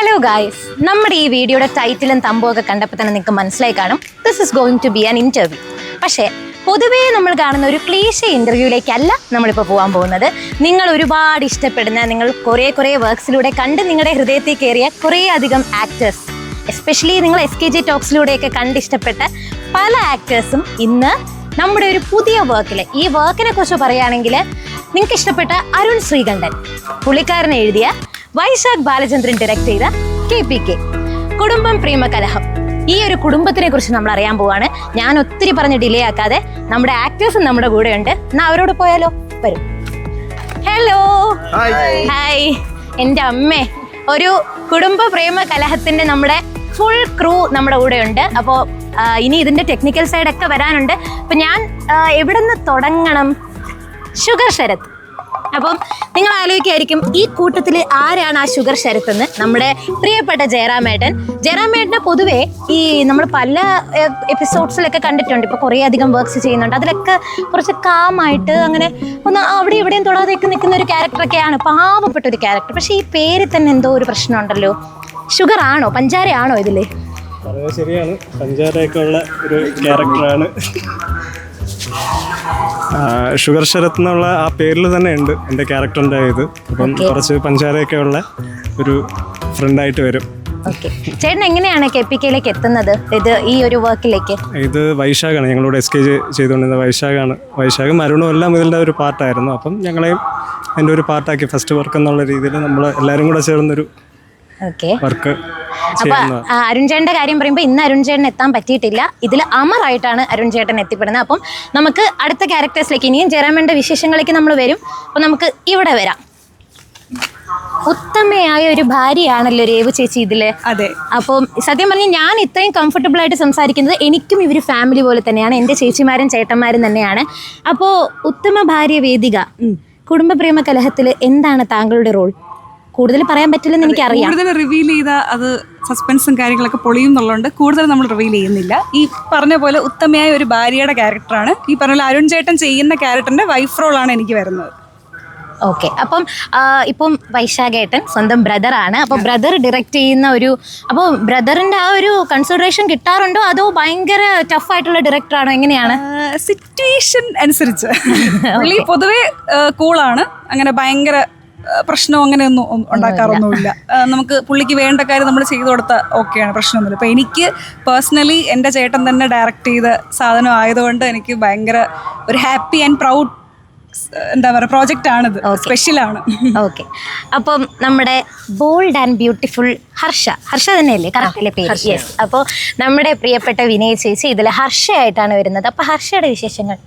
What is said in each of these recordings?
Hello guys, നമ്മുടെ ഈ വീഡിയോയുടെ ടൈറ്റിലും തമ്പുമൊക്കെ കണ്ടപ്പോൾ തന്നെ നിങ്ങൾക്ക് മനസ്സിലായി കാണും this is going to be an interview. പക്ഷേ പൊതുവേ നമ്മൾ കാണുന്ന ഒരു ക്ലീശ ഇൻ്റർവ്യൂയിലേക്കല്ല നമ്മളിപ്പോൾ പോകാൻ പോകുന്നത്. നിങ്ങൾ ഒരുപാട് ഇഷ്ടപ്പെടുന്ന, നിങ്ങൾ കുറേ വർക്ക്സിലൂടെ കണ്ട് നിങ്ങളുടെ ഹൃദയത്തിൽ കയറിയ കുറേ അധികം ആക്ടേഴ്സ്, എസ്പെഷ്യലി നിങ്ങൾ SKG ടോക്സിലൂടെയൊക്കെ കണ്ടിഷ്ടപ്പെട്ട പല ആക്ടേഴ്സും ഇന്ന് നമ്മുടെ ഒരു പുതിയ വർക്കിൽ, ഈ വർക്കിനെ കുറിച്ച് പറയുകയാണെങ്കിൽ നിങ്ങൾക്ക് ഇഷ്ടപ്പെട്ട അരുൺ ശ്രീകണ്ഠൻ പുള്ളിക്കാരൻ എഴുതിയ, വൈശാഖ് ബാലചന്ദ്രൻ ഡയറക്ട് ചെയ്ത KPK കുടുംബം പ്രേമ കലഹം, ഈ ഒരു കുടുംബത്തിനെ കുറിച്ച് നമ്മൾ അറിയാൻ പോവാണ്. ഞാൻ ഒത്തിരി പറഞ്ഞ് ഡിലേ ആക്കാതെ നമ്മുടെ ആക്ടേഴ്സും നമ്മുടെ കൂടെ ഉണ്ട്. എന്നാ അവരോട് പോയാലോ? വരും. Hello, hi. എൻ്റെ അമ്മേ, ഒരു കുടുംബ പ്രേമ കലഹത്തിന്റെ നമ്മുടെ ഫുൾ ക്രൂ നമ്മുടെ കൂടെ ഉണ്ട്. അപ്പോൾ ഇനി ഇതിന്റെ ടെക്നിക്കൽ സൈഡൊക്കെ വരാനുണ്ട്. അപ്പം ഞാൻ എവിടെ നിന്ന് തുടങ്ങണം? ഷുഗർ ശരത്. അപ്പം നിങ്ങൾ ആലോചിക്കായിരിക്കും ഈ കൂട്ടത്തിൽ ആരാണ് ആ ഷുഗർ ശരത്ത് എന്ന്. നമ്മുടെ പ്രിയപ്പെട്ട ജയറാമേട്ടനെ പൊതുവേ ഈ നമ്മൾ പല എപ്പിസോഡ്സിലൊക്കെ കണ്ടിട്ടുണ്ട്. ഇപ്പോൾ കുറേ അധികം വർക്ക്സ് ചെയ്യുന്നുണ്ട്. അതിലൊക്കെ കുറച്ച് കാമായിട്ട് അങ്ങനെ ഒന്ന് അവിടെ ഇവിടെയും തൊടാതെയൊക്കെ നിൽക്കുന്ന ഒരു ക്യാരക്ടറൊക്കെയാണ്, പാവപ്പെട്ട ഒരു ക്യാരക്ടർ. പക്ഷേ ഈ പേരിൽ തന്നെ എന്തോ ഒരു പ്രശ്നമുണ്ടല്ലോ. ഷുഗർ ആണോ പഞ്ചാരയാണോ ഇതില്? ശരിയാണ്, പഞ്ചാരയൊക്കെ ഉള്ള ഒരു ക്യാരക്ടറാണ്. ഷുഗർ ശരത് എന്നുള്ള ആ പേരിൽ തന്നെ ഉണ്ട് എൻ്റെ ക്യാരക്ടറിൻ്റെ ഇത്. അപ്പം കുറച്ച് പഞ്ചാരയൊക്കെ ഉള്ള ഒരു ഫ്രണ്ടായിട്ട് വരും. ചേട്ടൻ എങ്ങനെയാണ് KPKയിലേക്ക് എത്തുന്നത്? ഇത് ഈ ഒരു വർക്കിലേക്ക്? ഇത് വൈശാഖാണ്, ഞങ്ങളോട് SKG ചെയ്തുകൊണ്ടിരുന്നത് വൈശാഖാണ്. വൈശാഖും അരുണും എല്ലാം ഇതിൻ്റെ ഒരു പാർട്ടായിരുന്നു. അപ്പം ഞങ്ങളെയും എൻ്റെ ഒരു പാർട്ടാക്കി ഫസ്റ്റ് വർക്ക് എന്നുള്ള രീതിയിൽ നമ്മൾ എല്ലാവരും കൂടെ ചേർന്നൊരു വർക്ക്. അപ്പൊ അരുൺ ചേട്ടന്റെ കാര്യം പറയുമ്പോൾ ഇന്ന് അരുൺ ചേട്ടൻ എത്താൻ പറ്റിയിട്ടില്ല. ഇതിൽ അമറായിട്ടാണ് അരുൺ ചേട്ടൻ എത്തിപ്പെടുന്നത്. അപ്പം നമുക്ക് അടുത്ത ക്യാരക്ടേഴ്സിലേക്ക്, ഇനിയും ജയറാമേട്ടന്റെ വിശേഷങ്ങളിലേക്ക് നമ്മൾ വരും. അപ്പൊ നമുക്ക് ഇവിടെ വരാം. ഉത്തമയായ ഒരു ഭാര്യയാണല്ലോ രേവു ചേച്ചി ഇതില്. അതെ. അപ്പം സത്യം പറഞ്ഞാൽ ഞാൻ ഇത്രയും കംഫർട്ടബിൾ ആയിട്ട് സംസാരിക്കുന്നത്, എനിക്കും ഇവർ ഫാമിലി പോലെ തന്നെയാണ്, എൻ്റെ ചേച്ചിമാരും ചേട്ടന്മാരും തന്നെയാണ്. അപ്പോൾ ഉത്തമ ഭാര്യ വേദിക, കുടുംബ പ്രേമ കലഹത്തിൽ എന്താണ് താങ്കളുടെ റോൾ? കൂടുതൽ പറയാൻ പറ്റില്ലെന്ന് എനിക്കറിയാം. കൂടുതൽ റിവീൽ ചെയ്താൽ അത് സസ്പെൻസും കാര്യങ്ങളൊക്കെ പൊളിയും എന്നുള്ളതുകൊണ്ട് കൂടുതൽ നമ്മൾ റിവീൽ ചെയ്യുന്നില്ല. ഈ പറഞ്ഞ പോലെ ഉത്തമയായ ഒരു ഭാര്യയുടെ ക്യാരക്ടറാണ്. ഈ പറഞ്ഞ അരുൺ ചേട്ടൻ ചെയ്യുന്ന ക്യാരക്ടറിന്റെ വൈഫ് റോളാണ് എനിക്ക് വരുന്നത്. ഓക്കെ. ഇപ്പം വൈശാഖേട്ടൻ സ്വന്തം ബ്രദറാണ്. അപ്പോൾ ബ്രദർ ഡയറക്റ്റ് ചെയ്യുന്ന ഒരു, അപ്പോൾ ബ്രദറിന്റെ ആ ഒരു കൺസിഡറേഷൻ കിട്ടാറുണ്ടോ അതോ ഭയങ്കര ടഫായിട്ടുള്ള ഡയറക്ടറാണോ? എങ്ങനെയാണ്? സിറ്റുവേഷൻ അനുസരിച്ച്. പുള്ളി പൊതുവെ കൂളാണ്, അങ്ങനെ ഭയങ്കര പ്രശ്നം അങ്ങനെയൊന്നും ഉണ്ടാക്കാറൊന്നുമില്ല. നമുക്ക് പുള്ളിക്ക് വേണ്ട കാര്യം നമ്മൾ ചെയ്തു കൊടുത്താൽ ഓക്കെയാണ്, പ്രശ്നമൊന്നുമില്ല. അപ്പോൾ എനിക്ക് പേഴ്സണലി എൻ്റെ ചേട്ടൻ തന്നെ ഡയറക്റ്റ് ചെയ്ത സാധനം ആയതുകൊണ്ട് എനിക്ക് ഭയങ്കര ഒരു ഹാപ്പി ആൻഡ് പ്രൗഡ് എന്താ പറയുക പ്രോജക്റ്റാണിത്, സ്പെഷ്യലാണ്. ഓക്കെ. അപ്പം നമ്മുടെ ബോൾഡ് ആൻഡ് ബ്യൂട്ടിഫുൾ ഹർഷ തന്നെയല്ലേ കറക്റ്റിലെ പേര്? യെസ്. അപ്പോൾ നമ്മുടെ പ്രിയപ്പെട്ട വിനയ് ചേച്ചി ഇതിൽ ഹർഷയായിട്ടാണ് വരുന്നത്. അപ്പോൾ ഹർഷയുടെ വിശേഷങ്ങൾ?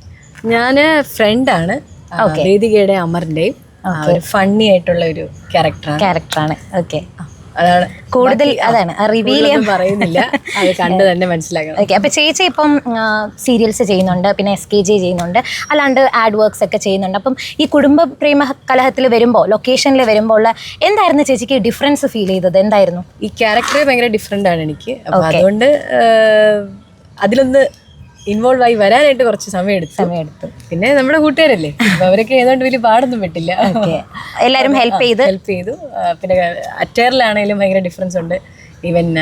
ഞാൻ ഫ്രണ്ടാണ് വേദികയുടെ അമറിൻ്റെയും ഫണ്ണി ആയിട്ടുള്ള ഒരു ക്യാരക്ടറാണ്. ഓക്കെ. അതാണ് കൂടുതൽ, അതാണ് റിവീൽ ചെയ്യാൻ പറയുന്നില്ല, അത് കണ്ട് തന്നെ മനസ്സിലാക്കണം. ഓക്കെ. അപ്പോൾ ചേച്ചി ഇപ്പം സീരിയൽസ് ചെയ്യുന്നുണ്ട്, പിന്നെ SKG ചെയ്യുന്നുണ്ട്, അല്ലാണ്ട് ആഡ് വർക്ക്സ് ഒക്കെ ചെയ്യുന്നുണ്ട്. അപ്പം ഈ കുടുംബ പ്രേമ കലഹത്തിൽ വരുമ്പോൾ, ലൊക്കേഷനിൽ വരുമ്പോൾ എന്തായിരുന്നു ചേച്ചിക്ക് ഡിഫറൻസ് ഫീൽ ചെയ്തത്? എന്തായിരുന്നു? ഈ ക്യാരക്ടർ ഭയങ്കര ഡിഫറെൻ്റ് ആണ് എനിക്ക്. അപ്പം അതുകൊണ്ട് അതിലൊന്ന് ഇൻവോൾവ് ആയി വരാനായിട്ട് കുറച്ച് സമയം എടുത്തു. പിന്നെ നമ്മുടെ കൂട്ടുകാരല്ലേ, അവരൊക്കെ ഏതാണ്ട് വലിയ പാടൊന്നും പറ്റില്ല. എല്ലാവരും ഹെൽപ്പ് ചെയ്തു. പിന്നെ അറ്റയറിലാണെങ്കിലും ഭയങ്കര ഡിഫറൻസ് ഉണ്ട്. ഈവൻ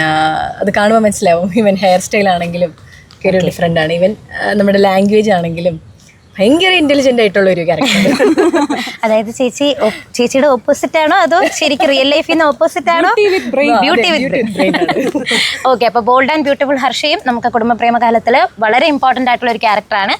അത് കാണുമ്പോൾ മനസ്സിലാവും. ഈവൻ ഹെയർ സ്റ്റൈൽ ആണെങ്കിലും ഒക്കെ ഒരു ഡിഫറെൻ്റ് ആണ്. ഈവൻ നമ്മുടെ ലാംഗ്വേജ് ആണെങ്കിലും ഭയങ്കര ഇന്റലിജന്റ് ആയിട്ടുള്ള ഒരു ക്യാരക്ടർ. അതായത് ചേച്ചിയുടെ ഓപ്പോസിറ്റ് ആണോ അതോ ശരിക്കും റിയൽ ലൈഫിൽ നിന്ന് ഓപ്പോസിറ്റ് ആണോ? Beauty with brain. ഓക്കെ. അപ്പോൾ ബോൾഡ് ആൻഡ് ബ്യൂട്ടിഫുൾ ഹർഷയും നമുക്ക് കുടുംബ പ്രേമ കാലത്തിൽ വളരെ ഇമ്പോർട്ടൻ്റ് ആയിട്ടുള്ള ഒരു ക്യാരക്ടറാണ്.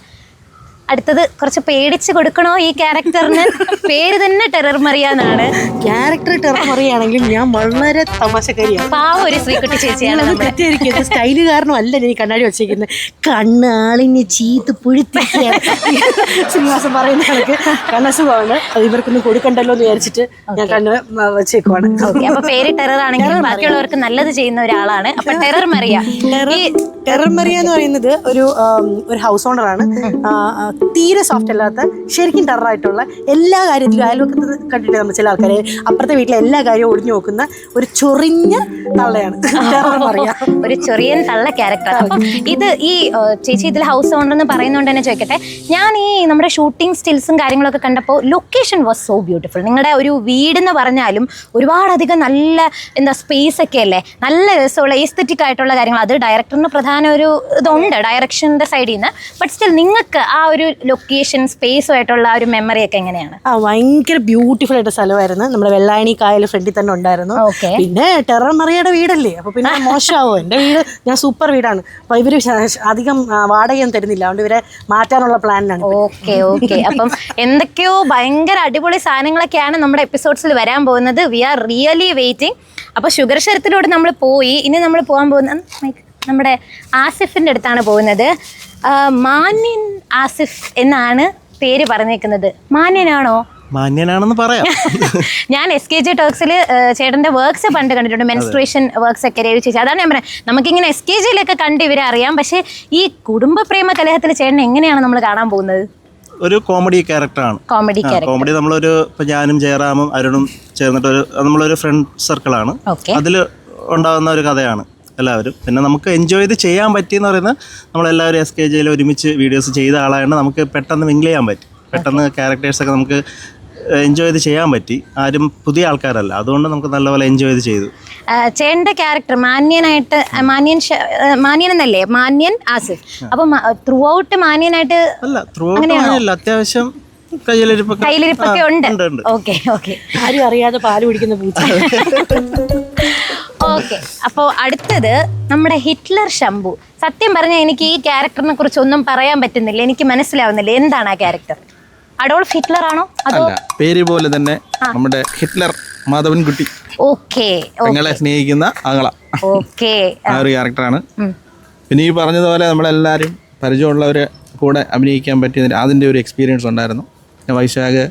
അടുത്തത് കുറച്ച് പേടിച്ച് കൊടുക്കണോ ഈ ക്യാരക്ടറിന്? പേര് തന്നെ ടെറർ മറിയാന്നാണ്. ക്യാരക്ടർ ടെറർ മറിയാണെങ്കിൽ ഞാൻ വളരെ തമാശക്കാരിയാണ്. പാവം ഒരു ശ്രീകുട്ടി ചേച്ചിയാണ്. തെറ്റിയിരിക്കുന്നത് സ്റ്റൈല് കാരണം അല്ല ഞാൻ കണ്ണാടി വെച്ചേക്കുന്നത്. കണ്ണ് ആളിന് ചീത്ത് പുഴുത്തിയാണ് ശ്രീനിവാസം പറയുന്ന കണക്ക് കണ്ണസുഖമാണ്. അത് ഇവർക്കൊന്നും കൊടുക്കണ്ടല്ലോ എന്ന് വിചാരിച്ചിട്ട് ഞാൻ കണ്ണ് വെച്ചേക്കുവാണ്. ഓക്കെ. അപ്പൊ പേര് ടെറർ ആണെങ്കിൽ ബാക്കിയുള്ളവർക്ക് നല്ലത് ചെയ്യുന്ന ഒരാളാണ്. അപ്പൊ ടെറർ മറിയ. ഈ ടെറർ മറിയ എന്ന് പറയുന്നത് ഒരു ഹൗസ് ഓണറാണ്. തീരെ സോഫ്റ്റ് അല്ലാത്ത ശരിക്കും ടെററായിട്ടുള്ള എല്ലാ കാര്യത്തിലും അയൽവക്കത്ത് കണ്ടിട്ട് നമ്മൾ ചില ആൾക്കാരെ അപ്പുറത്തെ വീട്ടിലെ എല്ലാ കാര്യവും ഒളിഞ്ഞു നോക്കുന്ന ഒരു ചൊറിഞ്ഞ തള്ളയാണ് ടെറർ മറിയ. ഒരു ചെറിയ തള്ള ക്യാരക്ടർ. അപ്പം ഇത് ഈ ചേച്ചി ഇതിൽ ഹൗസ് ഓണർ എന്ന് പറയുന്നതുകൊണ്ട് തന്നെ ചോദിക്കട്ടെ, ഞാൻ ഈ നമ്മുടെ ഷൂട്ടിംഗ് സ്റ്റിൽസും കാര്യങ്ങളൊക്കെ കണ്ടപ്പോൾ ലൊക്കേഷൻ വാസ് സോ ബ്യൂട്ടിഫുൾ. നിങ്ങളുടെ ഒരു വീടെന്ന് പറഞ്ഞാലും ഒരുപാടധികം നല്ല സ്പേസ് ഒക്കെ അല്ലേ, നല്ല രസമുള്ള എസ്തെറ്റിക് ആയിട്ടുള്ള കാര്യങ്ങൾ. അത് ഡയറക്ടറിന് പ്രധാന ഒരു ഇതുണ്ട് ഡയറക്ഷൻ്റെ സൈഡിൽ നിന്ന്. ബട്ട് സ്റ്റിൽ നിങ്ങൾക്ക് ആ ഒരു ലൊക്കേഷൻ സ്പേസുമായിട്ടുള്ള ആ ഒരു മെമ്മറി ഒക്കെ എങ്ങനെയാണ്? ഭയങ്കര ബ്യൂട്ടിഫുൾ ആയിട്ട് സ്ഥലമായിരുന്നു. നമ്മുടെ വെള്ളായണി കായൽ ഫ്രണ്ടിൽ തന്നെ ഉണ്ടായിരുന്നു. പിന്നെ ടെറർ മറിയയുടെ വീടല്ലേ, അപ്പൊ പിന്നെ മോശമാവോ? എൻ്റെ വീട് ഞാൻ സൂപ്പർ വീടാണ്. അപ്പൊ ഇവര് അധികം വാടകയൊന്നും തരുന്നില്ല, അതുകൊണ്ട് ഇവരെ മാറ്റാനുള്ള പ്ലാനിലാണ്. Okay okay. അപ്പം എന്തൊക്കെയോ ഭയങ്കര അടിപൊളി സാധനങ്ങളൊക്കെയാണ് നമ്മുടെ എപ്പിസോഡ്സിൽ വരാൻ പോകുന്നത്. We are really waiting. അപ്പോൾ ഷുഗർ ശരത്തിലൂടെ നമ്മൾ പോയി. ഇനി നമ്മൾ പോകാൻ പോകുന്നത് നമ്മുടെ ആസിഫിൻ്റെ അടുത്താണ് പോകുന്നത്. മാന്യൻ ആസിഫ് എന്നാണ് പേര് പറഞ്ഞേക്കുന്നത്. മാന്യനാണോ? മാന്യനാണെന്ന് പറയാം. ഞാൻ SKJ ടോക്സിൽ ചേട്ടൻ്റെ വർക്ക്സ് പണ്ട് കണ്ടിട്ടുണ്ട്, മെൻസ്ട്രേഷൻ വർക്ക്സ് ഒക്കെ രവി ചേച്ചി. അതാണ് ഞാൻ പറയാം, നമുക്കിങ്ങനെ SKJയിലൊക്കെ കണ്ട് ഇവരെ അറിയാം. പക്ഷേ ഈ കുടുംബ പ്രേമ കലഹത്തിൽ ചേട്ടൻ എങ്ങനെയാണ് നമ്മൾ കാണാൻ പോകുന്നത്? ഒരു കോമഡി ക്യാരക്ടറാണ്. കോമഡി നമ്മളൊരു ഇപ്പം ഞാനും ജയറാമും അരുണും ചേർന്നിട്ട് നമ്മളൊരു ഫ്രണ്ട് സർക്കിളാണ്. അതിൽ ഉണ്ടാകുന്ന ഒരു കഥയാണ് എല്ലാവരും. പിന്നെ നമുക്ക് എൻജോയ് ചെയ്ത് ചെയ്യാൻ പറ്റിയെന്ന് പറയുന്നത് നമ്മളെല്ലാവരും SKJയിൽ ഒരുമിച്ച് വീഡിയോസ് ചെയ്ത ആളായതുകൊണ്ട് നമുക്ക് പെട്ടെന്ന് മിങ്കിൾ ചെയ്യാൻ പറ്റി. പെട്ടെന്ന് ക്യാരക്ടേഴ്സൊക്കെ നമുക്ക് എൻജോയ് ചെയ്ത് ചെയ്യാൻ പറ്റി. ആരും പുതിയ ആൾക്കാരല്ല, അതുകൊണ്ട് നമുക്ക് നല്ലപോലെ എൻജോയ് ചെയ്ത് ചെയ്തു. ചേട്ടൻ്റെ ക്യാരക്ടർ മാന്യനായിട്ട് മാന്യൻ എന്നല്ലേ, മാന്യൻ ആസിഫ്. അപ്പം ത്രൂ ഔട്ട് മാന്യനായിട്ട് അല്ല, ത്രൂ ഔട്ട് മാന്യല്ല, അത്യാവശ്യം കയ്യിലിരിപ്പൊക്കെ ഉണ്ട്. Okay okay. ആരും അറിയാതെ പാല് കുടിക്കുന്ന പൂച്ച. ഓക്കെ. അപ്പോൾ അടുത്തത് നമ്മുടെ ഹിറ്റ്ലർ ശംഭു. സത്യം പറഞ്ഞാൽ എനിക്ക് ഈ ക്യാരക്ടറിനെ കുറിച്ച് ഒന്നും പറയാൻ പറ്റുന്നില്ല, എനിക്ക് മനസ്സിലാവുന്നില്ല. എന്താണ് ആ ക്യാരക്ടർ? അഡോൾഫ് ഹിറ്റ്ലർ ആണോ? അതോ പേര് പോലെ തന്നെ നമ്മുടെ ഹിറ്റ്ലർ മാധവൻകുട്ടി. ഓക്കെ. നിങ്ങളെ സ്നേഹിക്കുന്ന ആങ്ങള. ഓക്കെ. ആ ഒരു ക്യാരക്ടറാണ്. പിന്നെ ഈ പറഞ്ഞതുപോലെ നമ്മളെല്ലാവരും പരിചയമുള്ളവരെ കൂടെ അഭിനയിക്കാൻ പറ്റിയതിന് അതിൻ്റെ ഒരു എക്സ്പീരിയൻസ് ഉണ്ടായിരുന്നു. പിന്നെ വൈശാഖ്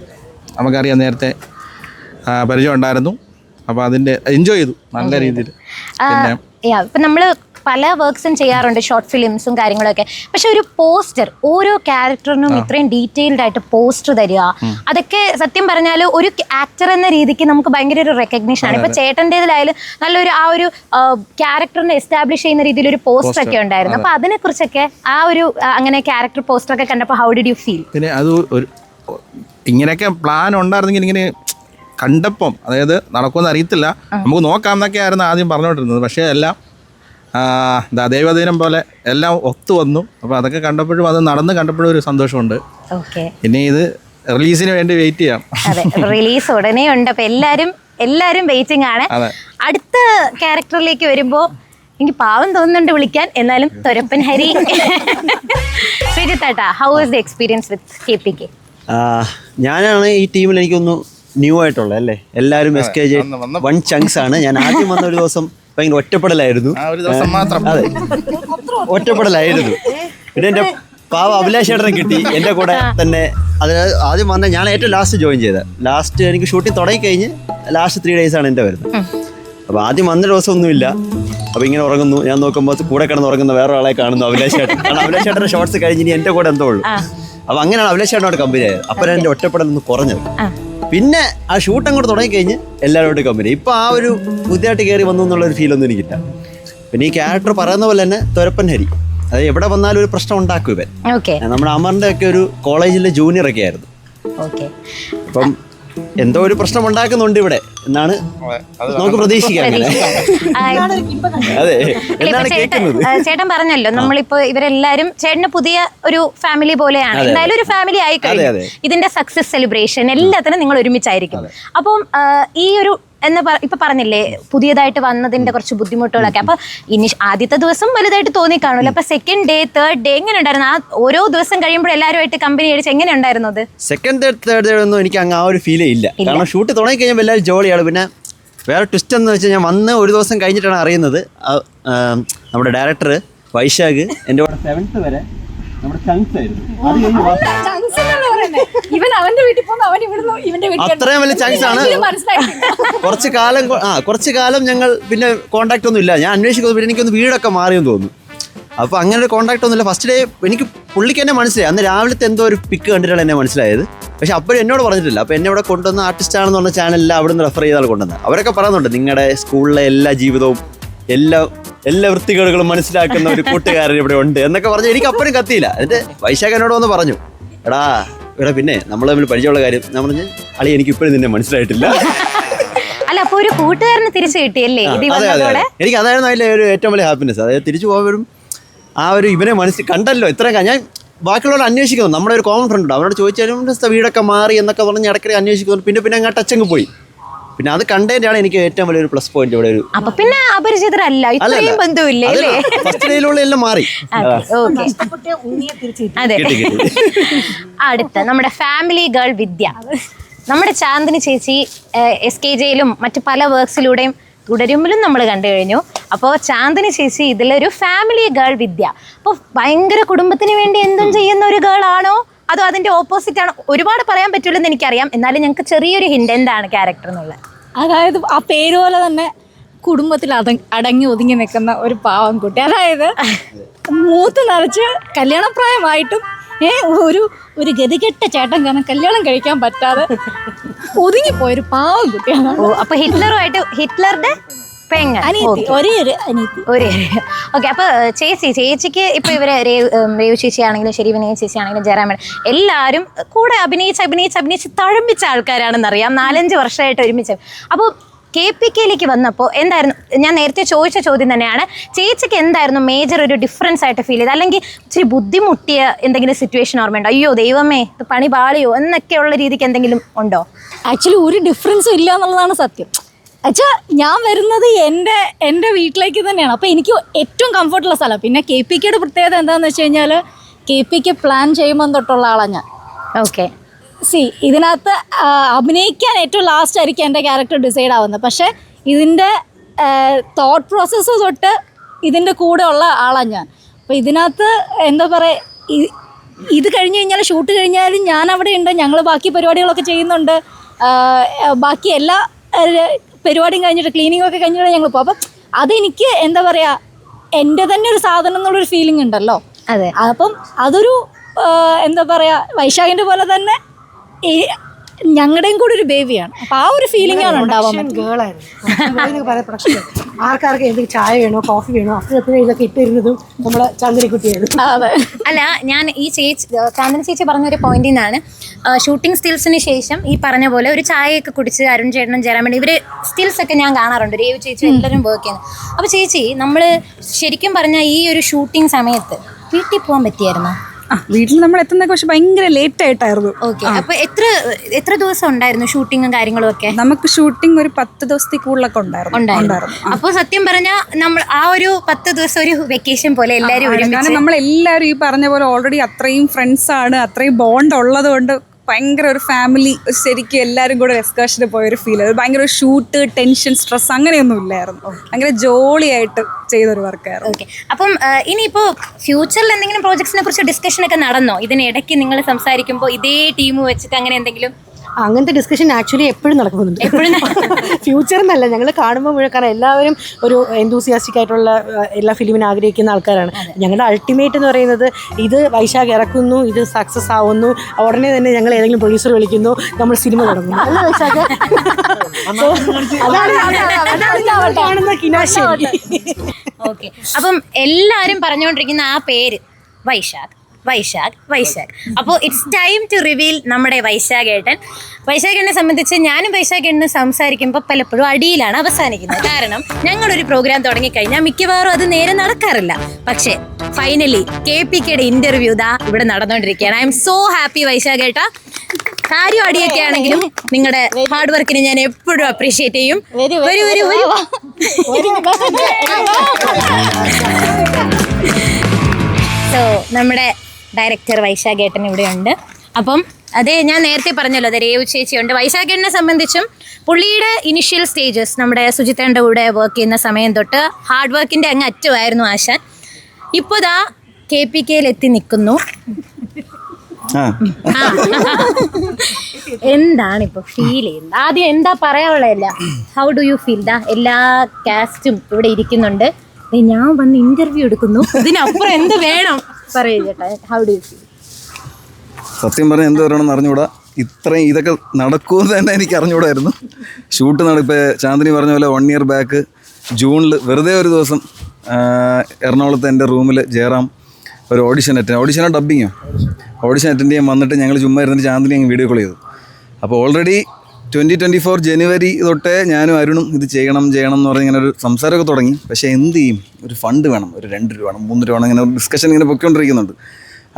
നമുക്കറിയാം, നേരത്തെ പരിചയം ഉണ്ടായിരുന്നു. അപ്പോൾ അതിൻ്റെ എൻജോയ് ചെയ്തു നല്ല രീതിയിൽ. പിന്നെ ഇപ്പം നമ്മൾ പല വർക്ക്സും ചെയ്യാറുണ്ട്, ഷോർട്ട് ഫിലിംസും കാര്യങ്ങളൊക്കെ. പക്ഷെ ഒരു പോസ്റ്റർ, ഓരോ ക്യാരക്ടറിനും ഇത്രയും ഡീറ്റെയിൽഡ് ആയിട്ട് പോസ്റ്റർ തരിക, അതൊക്കെ സത്യം പറഞ്ഞാൽ ഒരു ആക്ടർ എന്ന രീതിക്ക് നമുക്ക് ഭയങ്കര ഒരു റെക്കഗ്നീഷൻ ആണ്. ഇപ്പൊ ചേട്ടൻ്റെതിലായാലും നല്ലൊരു ആ ഒരു ക്യാരക്ടറിനെ എസ്റ്റാബ്ലിഷ് ചെയ്യുന്ന രീതിയിൽ ഒരു പോസ്റ്റർ ഒക്കെ ഉണ്ടായിരുന്നു. അപ്പൊ അതിനെ കുറിച്ചൊക്കെ ആ ഒരു അങ്ങനെ ക്യാരക്ടർ പോസ്റ്റർ ഒക്കെ കണ്ടപ്പോൾ ഹൗ ഡിഡ് യു ഫീൽ? പിന്നെ അത് ഒരു ഇങ്ങനെയൊക്കെ പ്ലാൻ ഉണ്ടായിരുന്നെങ്കിൽ ഇങ്ങനെ കണ്ടപ്പം, അതായത് നടക്കുമെന്ന് അറിയത്തില്ല, നമുക്ക് നോക്കാം എന്നൊക്കെ ആയിരുന്നു ആദ്യം പറഞ്ഞുകൊണ്ടിരുന്നത്. പക്ഷേ എല്ലാം ദൈവദിനം പോലെ എല്ലാം ഒത്തു വന്നു. അപ്പോൾ അതൊക്കെ കണ്ടപ്പോഴും അത് നടന്ന് കണ്ടപ്പോഴും ഒരു സന്തോഷമുണ്ട്. പിന്നെ ഇത് റിലീസിന് വേണ്ടി വെയിറ്റ് ചെയ്യാം. അതെ, റിലീസ് ഉടനെ ഉണ്ട്. അപ്പോൾ എല്ലാവരും വെയിറ്റിംഗ് ആണ്. അടുത്ത ക്യാരക്ടറിലേക്ക് വരുമ്പോൾ എനിക്ക് പാവം തോന്നുന്നുണ്ട് വിളിക്കാൻ, എന്നാലും തൊരപ്പൻ ഹരി. ശ്രീജിത്തേട്ടാ, how was the experience with KPK? ഞാനാണ് ഈ ടീമിൽ എനിക്കൊന്ന് ന്യൂ ആയിട്ടുള്ളത് അല്ലേ. എല്ലാവരും SKJ 1 ചങ്ക്സ് ആണ്. ഞാൻ ആദ്യം വന്ന ഒരു ദിവസം ഭയങ്കര ഒറ്റപ്പെടലായിരുന്നു. അതെ, ഒറ്റപ്പെടലായിരുന്നു. പിന്നെ എൻ്റെ പാവ അഭിലാഷ് ചേട്ടനെ കിട്ടി എൻ്റെ കൂടെ തന്നെ. അത് ആദ്യം വന്ന ഞാൻ ഏറ്റവും ലാസ്റ്റ് ജോയിൻ ചെയ്തത്. ലാസ്റ്റ് എനിക്ക് ഷൂട്ടിംഗ് തുടങ്ങിക്കഴിഞ്ഞ് ലാസ്റ്റ് 3 days ആണ് എൻ്റെ വരുന്നത്. അപ്പോൾ ആദ്യം വന്ന ദിവസമൊന്നുമില്ല. അപ്പോൾ ഇങ്ങനെ ഉറങ്ങുന്നു, ഞാൻ നോക്കുമ്പോൾ കൂടെ കിടന്ന് ഉറങ്ങുന്ന വേറെ ആളെ കാണുന്നു, അഭിലാഷ് ചേട്ടൻ. കാരണം അഭിലാഷ് ചേട്ടൻ്റെ ഷോർട്സ് കഴിഞ്ഞ് ഇനി എൻ്റെ കൂടെ എന്തോ ഉള്ളൂ. അപ്പോൾ അങ്ങനെയാണ് അഭിലാഷ് ചേട്ടനോട് കമ്പനി ആയത്. അപ്പോൾ എൻ്റെ ഒറ്റപ്പെടലൊന്ന് കുറഞ്ഞത്. പിന്നെ ആ ഷൂട്ട് അങ്ങോട്ട് തുടങ്ങിക്കഴിഞ്ഞ് എല്ലാവരോടും കമ്പനി. ഇപ്പോൾ ആ ഒരു പുതിയതായിട്ട് കയറി വന്നു എന്നുള്ളൊരു ഫീലൊന്നും എനിക്കില്ല. പിന്നെ ഈ ക്യാരക്ടർ പറയുന്ന പോലെ തന്നെ തൊരപ്പൻ ഹരി, അത് എവിടെ വന്നാലും ഒരു പ്രശ്നം ഉണ്ടാക്കും ഇവൻ. നമ്മുടെ അമറിൻ്റെ ഒക്കെ ഒരു കോളേജിലെ ജൂനിയർ ഒക്കെ ആയിരുന്നു. അപ്പം എന്തോ ഒരു പ്രശ്നം ഉണ്ടാക്കുന്നുണ്ട് ഇവിടെ എന്നാണ് നമുക്ക് പ്രതീക്ഷിക്കാം. അതെ, എന്നാണ് കേൾക്കുന്നത്. ചേട്ടൻ പറഞ്ഞല്ലോ, നമ്മളിപ്പോ ഇവരെല്ലാരും ചേട്ടന് പുതിയ ഒരു ഫാമിലി പോലെയാണ്. എന്തായാലും ഒരു ഫാമിലി ആയി കഴിഞ്ഞു. ഇതിന്റെ സക്സസ് സെലിബ്രേഷൻ എല്ലാത്തിനും നിങ്ങൾ ഒരുമിച്ചായിരിക്കും. അപ്പം ഈ ഒരു ഇപ്പൊ പറഞ്ഞില്ലേ പുതിയതായിട്ട് വന്നതിന്റെ കുറച്ച് ബുദ്ധിമുട്ടുകളൊക്കെ. അപ്പൊ ഇനി ആദ്യത്തെ ദിവസം വലുതായിട്ട് തോന്നി കാണൂല. അപ്പൊ സെക്കൻഡ് ഡേ, തേർഡ് ഡേ എങ്ങനെ ഉണ്ടായിരുന്നു? ആ ഓരോ ദിവസം കഴിയുമ്പോൾ എല്ലാവരുമായിട്ട് കമ്പനി അടിച്ച് എങ്ങനെ ഉണ്ടായിരുന്നു അത്? സെക്കൻഡ് തേർഡ് ഡേ ഒന്നും എനിക്ക് അങ്ങ് ആ ഒരു ഫീലേ ഇല്ല. കാരണം ഷൂട്ട് തുടങ്ങി കഴിയുമ്പോൾ എല്ലാവരും ജോളിയാണ്. പിന്നെ വേറെ ട്വിസ്റ്റ് എന്ന് വെച്ചാൽ ഞാൻ വന്ന് ഒരു ദിവസം കഴിഞ്ഞിട്ടാണ് അറിയുന്നത് നമ്മുടെ ഡയറക്ടർ വൈശാഖ് എൻ്റെ കൂടെ 7th വരെ നമ്മുടെ ചങ്ക്സ് ആയിരുന്നു. അത് അത്രയും വലിയ ചങ്ക്സ് ആണ്. കുറച്ച് കാലം ഞങ്ങൾ പിന്നെ കോണ്ടാക്ട് ഒന്നും ഇല്ല. ഞാൻ അന്വേഷിക്കുന്നത് പിന്നെ എനിക്കൊന്ന് വീടൊക്കെ മാറിയെന്ന് തോന്നുന്നു. അപ്പോൾ അങ്ങനെ ഒരു കോൺടാക്ട് ഒന്നുമില്ല. ഫസ്റ്റ് ഡേ എനിക്ക് പുള്ളിക്ക് എന്നെ മനസ്സിലായി. അന്ന് രാവിലത്തെ എന്തോ ഒരു പിക്ക് കണ്ടിട്ടാണ് എന്നെ മനസ്സിലായത്. പക്ഷെ അപ്പോഴും എന്നോട് പറഞ്ഞിട്ടില്ല. അപ്പോൾ എന്നെ ഇവിടെ കൊണ്ടുവന്ന ആർട്ടിസ്റ്റ് ആണെന്ന് പറഞ്ഞ ചാനലിൽ അവിടെ നിന്ന് റെഫർ ചെയ്താൽ കൊണ്ടുവന്നത്. അവരൊക്കെ പറയുന്നുണ്ട് നിങ്ങളുടെ സ്കൂളിലെ എല്ലാ ജീവിതവും എല്ലാ വൃത്തികേടുകളും മനസ്സിലാക്കുന്ന ഒരു കൂട്ടുകാരൻ ഇവിടെ ഉണ്ട് എന്നൊക്കെ പറഞ്ഞ് എനിക്ക് അപ്പോഴും കത്തിയില്ല. എന്നിട്ട് വൈശാഖ് എന്നോട് വന്ന് പറഞ്ഞു, എടാ പിന്നെ നമ്മൾ തമ്മിൽ പരിചയമുള്ള കാര്യം. ഞാൻ പറഞ്ഞു, അളി എനിക്ക് ഇപ്പോഴും നിന്നെ മനസ്സിലായിട്ടില്ല. അല്ല, അപ്പൊ ഒരു കൂട്ടുകാരന് തിരിച്ചു കിട്ടിയല്ലേ? അതെ, എനിക്ക് അതായിരുന്നു അതിലെ ഒരു ഏറ്റവും വലിയ ഹാപ്പിനെസ്. അതായത് തിരിച്ചു പോകുമ്പോഴും ആ ഒരു ഇവനെ മനസ്സിൽ കണ്ടല്ലോ ഇത്രയും. ഞാൻ ബാക്കിയുള്ളവർ അന്വേഷിക്കുന്നു, നമ്മുടെ ഒരു കോമൺ ഫ്രണ്ട് ഉണ്ട്, അവരോട് ചോദിച്ചാലും വീടൊക്കെ മാറി എന്നൊക്കെ പറഞ്ഞ് ഇടയ്ക്കിടെ അന്വേഷിക്കുന്നു. പിന്നെ അങ്ങ് ടച്ചങ്ങ് പോയി. പിന്നെ അത് കണ്ടതിന്റെയാണ് എനിക്ക് ഏറ്റവും വലിയൊരു പ്ലസ് പോയിന്റ് ഇവിടെ. അപ്പൊ പിന്നെ അപരിചിതരല്ല, ഇത്രയും ബന്ധുവില്ലേ? ഫസ്റ്റ് ഡേയിലുള്ള എല്ലാം മാറി. അതെ. അടുത്ത നമ്മുടെ ഫാമിലി ഗേൾ വിദ്യ. നമ്മുടെ ചാന്ദിനി ചേച്ചി SKJയിലും മറ്റു പല വർക്ക്സിലൂടെയും തുടരുമ്പോഴും നമ്മൾ കണ്ടു കഴിഞ്ഞു. അപ്പോൾ ചാന്ദിനി ചേച്ചി ഇതിലൊരു ഫാമിലി ഗേൾ വിദ്യ. അപ്പോൾ ഭയങ്കര കുടുംബത്തിന് വേണ്ടി എന്തും ചെയ്യുന്ന ഒരു ഗേൾ ആണോ അതോ അതിന്റെ ഓപ്പോസിറ്റ് ആണോ? ഒരുപാട് പറയാൻ പറ്റില്ലെന്ന് എനിക്കറിയാം, എന്നാലും ഞങ്ങൾക്ക് ചെറിയൊരു ഹിന്റ് എന്താണ് ക്യാരക്ടർ എന്നുള്ളത്. അതായത് ആ പേര് പോലെ തന്നെ കുടുംബത്തിൽ അടങ്ങി ഒതുങ്ങി നിൽക്കുന്ന ഒരു പാവം കുട്ടി. അതായത് മൂത്ത് നിറച്ച് കല്യാണപ്രായമായിട്ടും ഒരു ഗതികെട്ട ചേട്ടൻ കാരണം കല്യാണം കഴിക്കാൻ പറ്റാതെ ഒതുങ്ങിപ്പോയൊരു പാവം കുട്ടിയാണ്. അപ്പൊ ഹിറ്റ്ലറുടെ ഓക്കെ. അപ്പൊ ചേച്ചിക്ക് ഇപ്പൊ ഇവര് രേവു ചേച്ചി ആണെങ്കിലും ശരി, വിനയ ചേച്ചി ആണെങ്കിലും ജയറാമൻ എല്ലാവരും കൂടെ അഭിനയിച്ച് തഴമ്പിച്ച ആൾക്കാരാണെന്നറിയാം. 4-5 വർഷമായിട്ട് ഒരുമിച്ച്. അപ്പോൾ KPKയിലേക്ക് വന്നപ്പോൾ എന്തായിരുന്നു, ഞാൻ നേരത്തെ ചോദിച്ച ചോദ്യം തന്നെയാണ്, ചേച്ചിക്ക് എന്തായിരുന്നു മേജർ ഒരു ഡിഫറൻസ് ആയിട്ട് ഫീൽ ചെയ്ത്, അല്ലെങ്കിൽ ഇച്ചിരി ബുദ്ധിമുട്ടിയ എന്തെങ്കിലും സിറ്റുവേഷൻ ഓർമ്മയുണ്ടോ? അയ്യോ ദൈവമേ ഇത് പണി പാളിയോ എന്നൊക്കെയുള്ള രീതിക്ക് എന്തെങ്കിലും ഉണ്ടോ? ആക്ച്വലി ഒരു ഡിഫറൻസും ഇല്ല എന്നുള്ളതാണ് സത്യം. അച്ഛാ ഞാൻ വരുന്നത് എൻ്റെ വീട്ടിലേക്ക് തന്നെയാണ്. അപ്പോൾ എനിക്ക് ഏറ്റവും കംഫർട്ടുള്ള സ്ഥലം. പിന്നെ KPKയുടെ പ്രത്യേകത എന്താണെന്ന് വെച്ച് കഴിഞ്ഞാൽ KPK പ്ലാൻ ചെയ്യുമ്പോൾ തൊട്ടുള്ള ആളാണ് ഞാൻ. ഓക്കെ. ഇതിനകത്ത് അഭിനയിക്കാൻ ഏറ്റവും ലാസ്റ്റ് ആയിരിക്കും എൻ്റെ ക്യാരക്ടർ ഡിസൈഡ് ആവുന്നത്. പക്ഷേ ഇതിൻ്റെ തോട്ട് പ്രോസസ്സ് തൊട്ട് ഇതിൻ്റെ കൂടെ ഉള്ള ആളാണ് ഞാൻ. അപ്പോൾ ഇതിനകത്ത് എന്താ പറയുക, ഇത് കഴിഞ്ഞ് കഴിഞ്ഞാൽ ഷൂട്ട് കഴിഞ്ഞാലും ഞാൻ അവിടെ ഉണ്ട്. ഞങ്ങൾ ബാക്കി പരിപാടികളൊക്കെ ചെയ്യുന്നുണ്ട്. ബാക്കി എല്ലാ പരിപാടിയും കഴിഞ്ഞിട്ട് ക്ലീനിങ് ഒക്കെ കഴിഞ്ഞിട്ട് ഞങ്ങൾ പോകും. അപ്പം അതെനിക്ക് എന്താ പറയുക, എൻ്റെ തന്നെ ഒരു സാധനം എന്നുള്ളൊരു ഫീലിംഗ് ഉണ്ടല്ലോ. അതെ. അപ്പം അതൊരു എന്താ പറയുക, വൈശാഖിൻ്റെ പോലെ തന്നെ ഞങ്ങളുടെയും കൂടി ഒരു ബേബിയാണ്. അപ്പം ആ ഒരു ഫീലിംഗ് ആണ് ഉണ്ടാവാൻ ആർക്കാർക്ക് എന്തെങ്കിലും ചായ വേണോ കോഫി വേണോ അപ്പഴത്തിന് ഇതൊക്കെ ഇട്ടിരുന്നതും നമ്മളെ ചാന്ദിനിക്കുട്ടിയായിരുന്നു. അല്ല, ഞാൻ ഈ ചാന്ദിനി ചേച്ചി പറഞ്ഞൊരു പോയിന്റിൽ നിന്നാണ്, ഷൂട്ടിംഗ് സ്റ്റിൽസിന് ശേഷം ഈ പറഞ്ഞ പോലെ ഒരു ചായയൊക്കെ കുടിച്ച് അരുൺ ചേട്ടനും ജയറാമനും ഇവർ സ്റ്റിൽസ് ഒക്കെ ഞാൻ കാണാറുണ്ട്. രേവു ചേച്ചി എല്ലാവരും വർക്ക് ചെയ്യുന്നത്. അപ്പോൾ ചേച്ചി, നമ്മൾ ശരിക്കും പറഞ്ഞാൽ ഈ ഒരു ഷൂട്ടിംഗ് സമയത്ത് വീട്ടിൽ പോകാൻ പറ്റിയായിരുന്നോ? വീട്ടിൽ നമ്മൾ എത്തുന്നതൊക്കെ പക്ഷെ ഭയങ്കര ലേറ്റ് ആയിട്ടായിരുന്നു. ഓക്കെ. അപ്പൊ എത്ര ദിവസം ഉണ്ടായിരുന്നു ഷൂട്ടിങ്ങും കാര്യങ്ങളും ഒക്കെ? നമുക്ക് ഷൂട്ടിംഗ് ഒരു 10 ദിവസത്തിൽ കൂടുതലൊക്കെ ഉണ്ടായിരുന്നു. അപ്പൊ സത്യം പറഞ്ഞാൽ നമ്മൾ ആ ഒരു 10 ദിവസം ഒരു വെക്കേഷൻ പോലെ എല്ലാവരും ഒരുമിച്ച്, കാരണം നമ്മളെല്ലാവരും ഈ പറഞ്ഞ പോലെ ഓൾറെഡി അത്രയും ഫ്രണ്ട്സ് ആണ്, അത്രയും ബോണ്ട് ഉള്ളത് കൊണ്ട് ഭയങ്കര ഒരു ഫാമിലി ശരിക്കും എല്ലാവരും കൂടെ എക്സ്കർഷന് പോയൊരു ഫീൽ. അത് ഭയങ്കര ഷൂട്ട് ടെൻഷൻ സ്ട്രെസ് അങ്ങനെയൊന്നും ഇല്ലായിരുന്നു. ഭയങ്കര ജോളി ആയിട്ട് ചെയ്തൊരു വർക്കായിരുന്നു. ഓക്കെ. അപ്പം ഇനിയിപ്പോൾ ഫ്യൂച്ചറിൽ എന്തെങ്കിലും പ്രോജക്ട്സിനെ കുറിച്ച് ഡിസ്കഷൻ ഒക്കെ നടന്നോ? ഇതിനിടയ്ക്ക് നിങ്ങൾ സംസാരിക്കുമ്പോൾ ഇതേ ടീം വെച്ചിട്ട് അങ്ങനെ എന്തെങ്കിലും? അങ്ങനത്തെ ഡിസ്കഷൻ ആക്ച്വലി എപ്പോഴും നടക്കുന്നുണ്ട്. ഫ്യൂച്ചർ എന്നല്ല, ഞങ്ങൾ കാണുമ്പോൾ മുഴുവൻ, കാരണം എല്ലാവരും ഒരു എന്തൂസിയാസ്റ്റിക് ആയിട്ടുള്ള എല്ലാ ഫിലിമിനും ആഗ്രഹിക്കുന്ന ആൾക്കാരാണ്. ഞങ്ങളുടെ അൾട്ടിമേറ്റ് എന്ന് പറയുന്നത് ഇത് വൈശാഖ് ഇറക്കുന്നു, ഇത് സക്സസ് ആവുന്നു, ഉടനെ തന്നെ ഞങ്ങൾ ഏതെങ്കിലും പ്രൊഡ്യൂസർ വിളിക്കുന്നു, നമ്മൾ സിനിമ തുടങ്ങുന്നു. അല്ല വൈശാഖ്, അതാണ് കാണുന്ന കിനാശേരി. ഓക്കെ. അപ്പം എല്ലാവരും പറഞ്ഞുകൊണ്ടിരിക്കുന്ന ആ പേര് വൈശാഖ്. അപ്പോൾ ഇറ്റ്സ് ടൈം ടു റിവീൽ നമ്മുടെ വൈശാഖേട്ടനെ സംബന്ധിച്ച് ഞാനും വൈശാഖേട്ടനും സംസാരിക്കുമ്പോൾ പലപ്പോഴും അടിയിലാണ് അവസാനിക്കുന്നത്. കാരണം ഞങ്ങളൊരു പ്രോഗ്രാം തുടങ്ങിക്കഴിഞ്ഞാൽ മിക്കവാറും അത് നേരെ നടക്കാറില്ല. പക്ഷേ ഫൈനലി KPKയുടെ ഇന്റർവ്യൂ ഇവിടെ നടന്നുകൊണ്ടിരിക്കുകയാണ്. ഐ എം സോ ഹാപ്പി വൈശാഖേട്ട. കാര്യം അടിയൊക്കെ ആണെങ്കിലും നിങ്ങളുടെ ഹാർഡ് വർക്കിനെ ഞാൻ എപ്പോഴും അപ്രീഷിയേറ്റ് ചെയ്യും. സോ നമ്മുടെ ഡയറക്ടർ വൈശാഖേട്ടൻ ഇവിടെയുണ്ട്. അപ്പം അതെ, ഞാൻ നേരത്തെ പറഞ്ഞല്ലോ, അത് രേവു ചേച്ചിയുണ്ട്. വൈശാഖേട്ടനെ സംബന്ധിച്ചും പുള്ളിയുടെ ഇനിഷ്യൽ സ്റ്റേജസ് നമ്മുടെ സുജിത്തേൻ്റെ കൂടെ വർക്ക് ചെയ്യുന്ന സമയം തൊട്ട് ഹാർഡ് വർക്കിൻ്റെ അങ്ങ് അറ്റമായിരുന്നു ആശാൻ. ഇപ്പോൾ ദാ KPKയിൽ എത്തി നിൽക്കുന്നു. എന്താണ് ഇപ്പോൾ ഫീൽ ചെയ്യുന്നത്? ആദ്യം എന്താ പറയാനുള്ളതല്ല, ഹൗ ഡു യു ഫീൽ? എല്ലാ കാസ്റ്റും ഇവിടെ ഇരിക്കുന്നുണ്ട്. ഞാൻ വന്ന് ഇന്റർവ്യൂ എടുക്കുന്നു, ഇതിനപ്പുറം എന്ത് വേണം പറയൂ ചേട്ടാ. How do you feel? സത്യം പറഞ്ഞാൽ എന്ത് പറയണമെന്ന് അറിഞ്ഞുകൂടാ. ഇത്രയും ഇതൊക്കെ നടക്കുമെന്ന് തന്നെ എനിക്ക് അറിഞ്ഞുകൂടായിരുന്നു. ഷൂട്ട് ഇപ്പോൾ ചാന്ദിനി പറഞ്ഞ പോലെ 1 year ബാക്ക് ജൂണിൽ വെറുതെ ഒരു ദിവസം എറണാകുളത്ത് എൻ്റെ റൂമിൽ ജയറാം ഒരു ഓഡിഷൻ ഡബ്ബിങ്ങോ ഓഡിഷൻ അറ്റൻഡ് ചെയ്യാൻ വന്നിട്ട് ഞങ്ങൾ ചുമ്മാ ഇരുന്നിട്ട് ചാന്ദിനി അങ്ങ് വീഡിയോ കോൾ ചെയ്തു. അപ്പോൾ ഓൾറെഡി 2024 ജനുവരി തൊട്ടേ ഞാനും അരുണും ഇത് ചെയ്യണം എന്ന് പറഞ്ഞ് ഇങ്ങനെ ഒരു സംസാരമൊക്കെ തുടങ്ങി. പക്ഷേ എന്ത് ചെയ്യും, ഒരു ഫണ്ട് വേണം, ഒരു 2 രൂപ വേണം, 3 രൂപ വേണം, ഇങ്ങനെ ഒരു ഡിസ്കഷൻ ഇങ്ങനെ പൊയ്ക്കൊണ്ടിരിക്കുന്നുണ്ട്.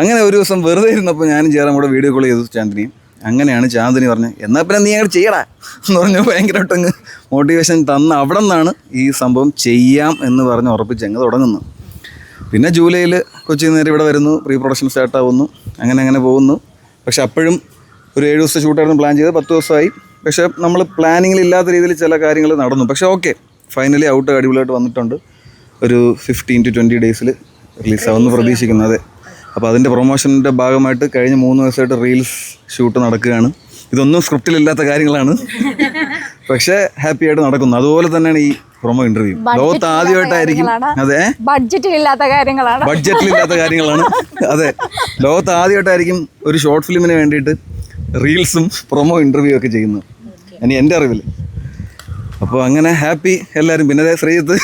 അങ്ങനെ ഒരു ദിവസം വെറുതെ ഇരുന്നപ്പോൾ ഞാനും ജയറാം കൂടെ വീഡിയോ കോൾ ചെയ്തു ചാന്ദിനിയും. അങ്ങനെയാണ് ചാന്ദിനി പറഞ്ഞത് എന്നാൽ പിന്നെ നീ അങ്ങനെ ചെയ്യടാ എന്ന് പറഞ്ഞു ഭയങ്കരമായിട്ടങ്ങ് മോട്ടിവേഷൻ തന്ന അവിടെ നിന്നാണ് ഈ സംഭവം ചെയ്യാം എന്ന് പറഞ്ഞ് ഉറപ്പിച്ച് അങ്ങ് തുടങ്ങുന്നു. പിന്നെ ജൂലൈയിൽ കൊച്ചിയിൽ നേരെ ഇവിടെ വരുന്നു, പ്രീ പ്രൊഡക്ഷൻ സ്റ്റാർട്ടാവുന്നു, അങ്ങനെ പോകുന്നു. പക്ഷെ അപ്പോഴും ഒരു 7 ദിവസത്തെ ഷൂട്ടായിരുന്നു പ്ലാൻ ചെയ്തത്, 10 ദിവസമായി. പക്ഷേ നമ്മൾ പ്ലാനിങ്ങിൽ ഇല്ലാത്ത രീതിയിൽ ചില കാര്യങ്ങൾ നടന്നു. പക്ഷേ ഓക്കെ, ഫൈനലി ഔട്ട് അടിപൊളിയായിട്ട് വന്നിട്ടുണ്ട്. ഒരു 15 to 20 ഡേയ്സിൽ റിലീസാവുമെന്ന് പ്രതീക്ഷിക്കുന്നു. അതെ, അപ്പോൾ അതിൻ്റെ പ്രൊമോഷൻ്റെ ഭാഗമായിട്ട് കഴിഞ്ഞ 3 ദിവസമായിട്ട് റീൽസ് ഷൂട്ട് നടക്കുകയാണ്. ഇതൊന്നും സ്ക്രിപ്റ്റിലില്ലാത്ത കാര്യങ്ങളാണ്, പക്ഷേ ഹാപ്പി ആയിട്ട് നടക്കുന്നു. അതുപോലെ തന്നെയാണ് ഈ പ്രൊമോ ഇൻ്റർവ്യൂ. ലോകത്ത് ആദ്യമായിട്ടായിരിക്കും, അതെ, ബഡ്ജറ്റിലില്ലാത്ത കാര്യങ്ങളാണ്. അതെ, ലോകത്ത് ആദ്യമായിട്ടായിരിക്കും ഒരു ഷോർട്ട് ഫിലിമിന് വേണ്ടിയിട്ട് റീൽസും പ്രൊമോ ഇൻ്റർവ്യൂ ഒക്കെ ചെയ്യുന്നത്, ഇനി എൻ്റെ അറിവിൽ. അപ്പോൾ അങ്ങനെ ഹാപ്പി എല്ലാവരും. പിന്നെ ശ്രീജിത്ത്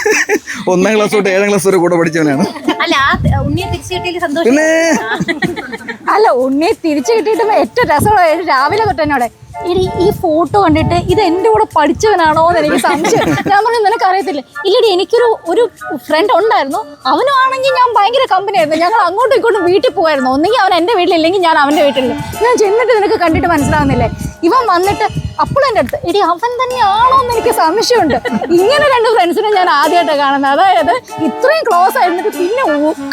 1ാം ക്ലാസ് തൊട്ട് 7ാം ക്ലാസ് വരെ കൂടെ പഠിച്ചവനാണ്. പിന്നെ അല്ല, ഉണ്ണിയെ തിരിച്ചു കിട്ടിയിട്ട് ഏറ്റവും രസമുള്ള രാവിലെ തൊട്ട് എന്നോട് ഈ ഫോട്ടോ കണ്ടിട്ട് ഇത് എൻ്റെ കൂടെ പഠിച്ചവനാണോ എന്ന് എനിക്ക് സംശയം. ഞാൻ പറഞ്ഞു നിനക്ക് അറിയത്തില്ല. ഇല്ലടി, എനിക്കൊരു ഫ്രണ്ട് ഉണ്ടായിരുന്നു, അവനും ആണെങ്കിൽ ഞാൻ ഭയങ്കര കമ്പനി ആയിരുന്നു. ഞങ്ങൾ അങ്ങോട്ടും ഇങ്ങോട്ടും വീട്ടിൽ പോകുമായിരുന്നു. ഒന്നെങ്കിൽ അവൻ എൻ്റെ വീട്ടിലില്ലെങ്കിൽ ഞാൻ അവൻ്റെ വീട്ടിലില്ല. ഞാൻ ചെന്നിട്ട് നിനക്ക് കണ്ടിട്ട് മനസ്സിലാവുന്നില്ലേ, ഇവൻ വന്നിട്ട് അപ്പോഴും എൻ്റെ അടുത്ത് എടി അവൻ തന്നെയാണോ എന്ന് എനിക്ക് സംശയമുണ്ട്. ഇങ്ങനെ 2 ഫ്രണ്ട്സിനെ ഞാൻ ആദ്യമായിട്ടാണ് കാണുന്നത്. അതായത് ഇത്രയും ക്ലോസ് ആയിരുന്നിട്ട് പിന്നെ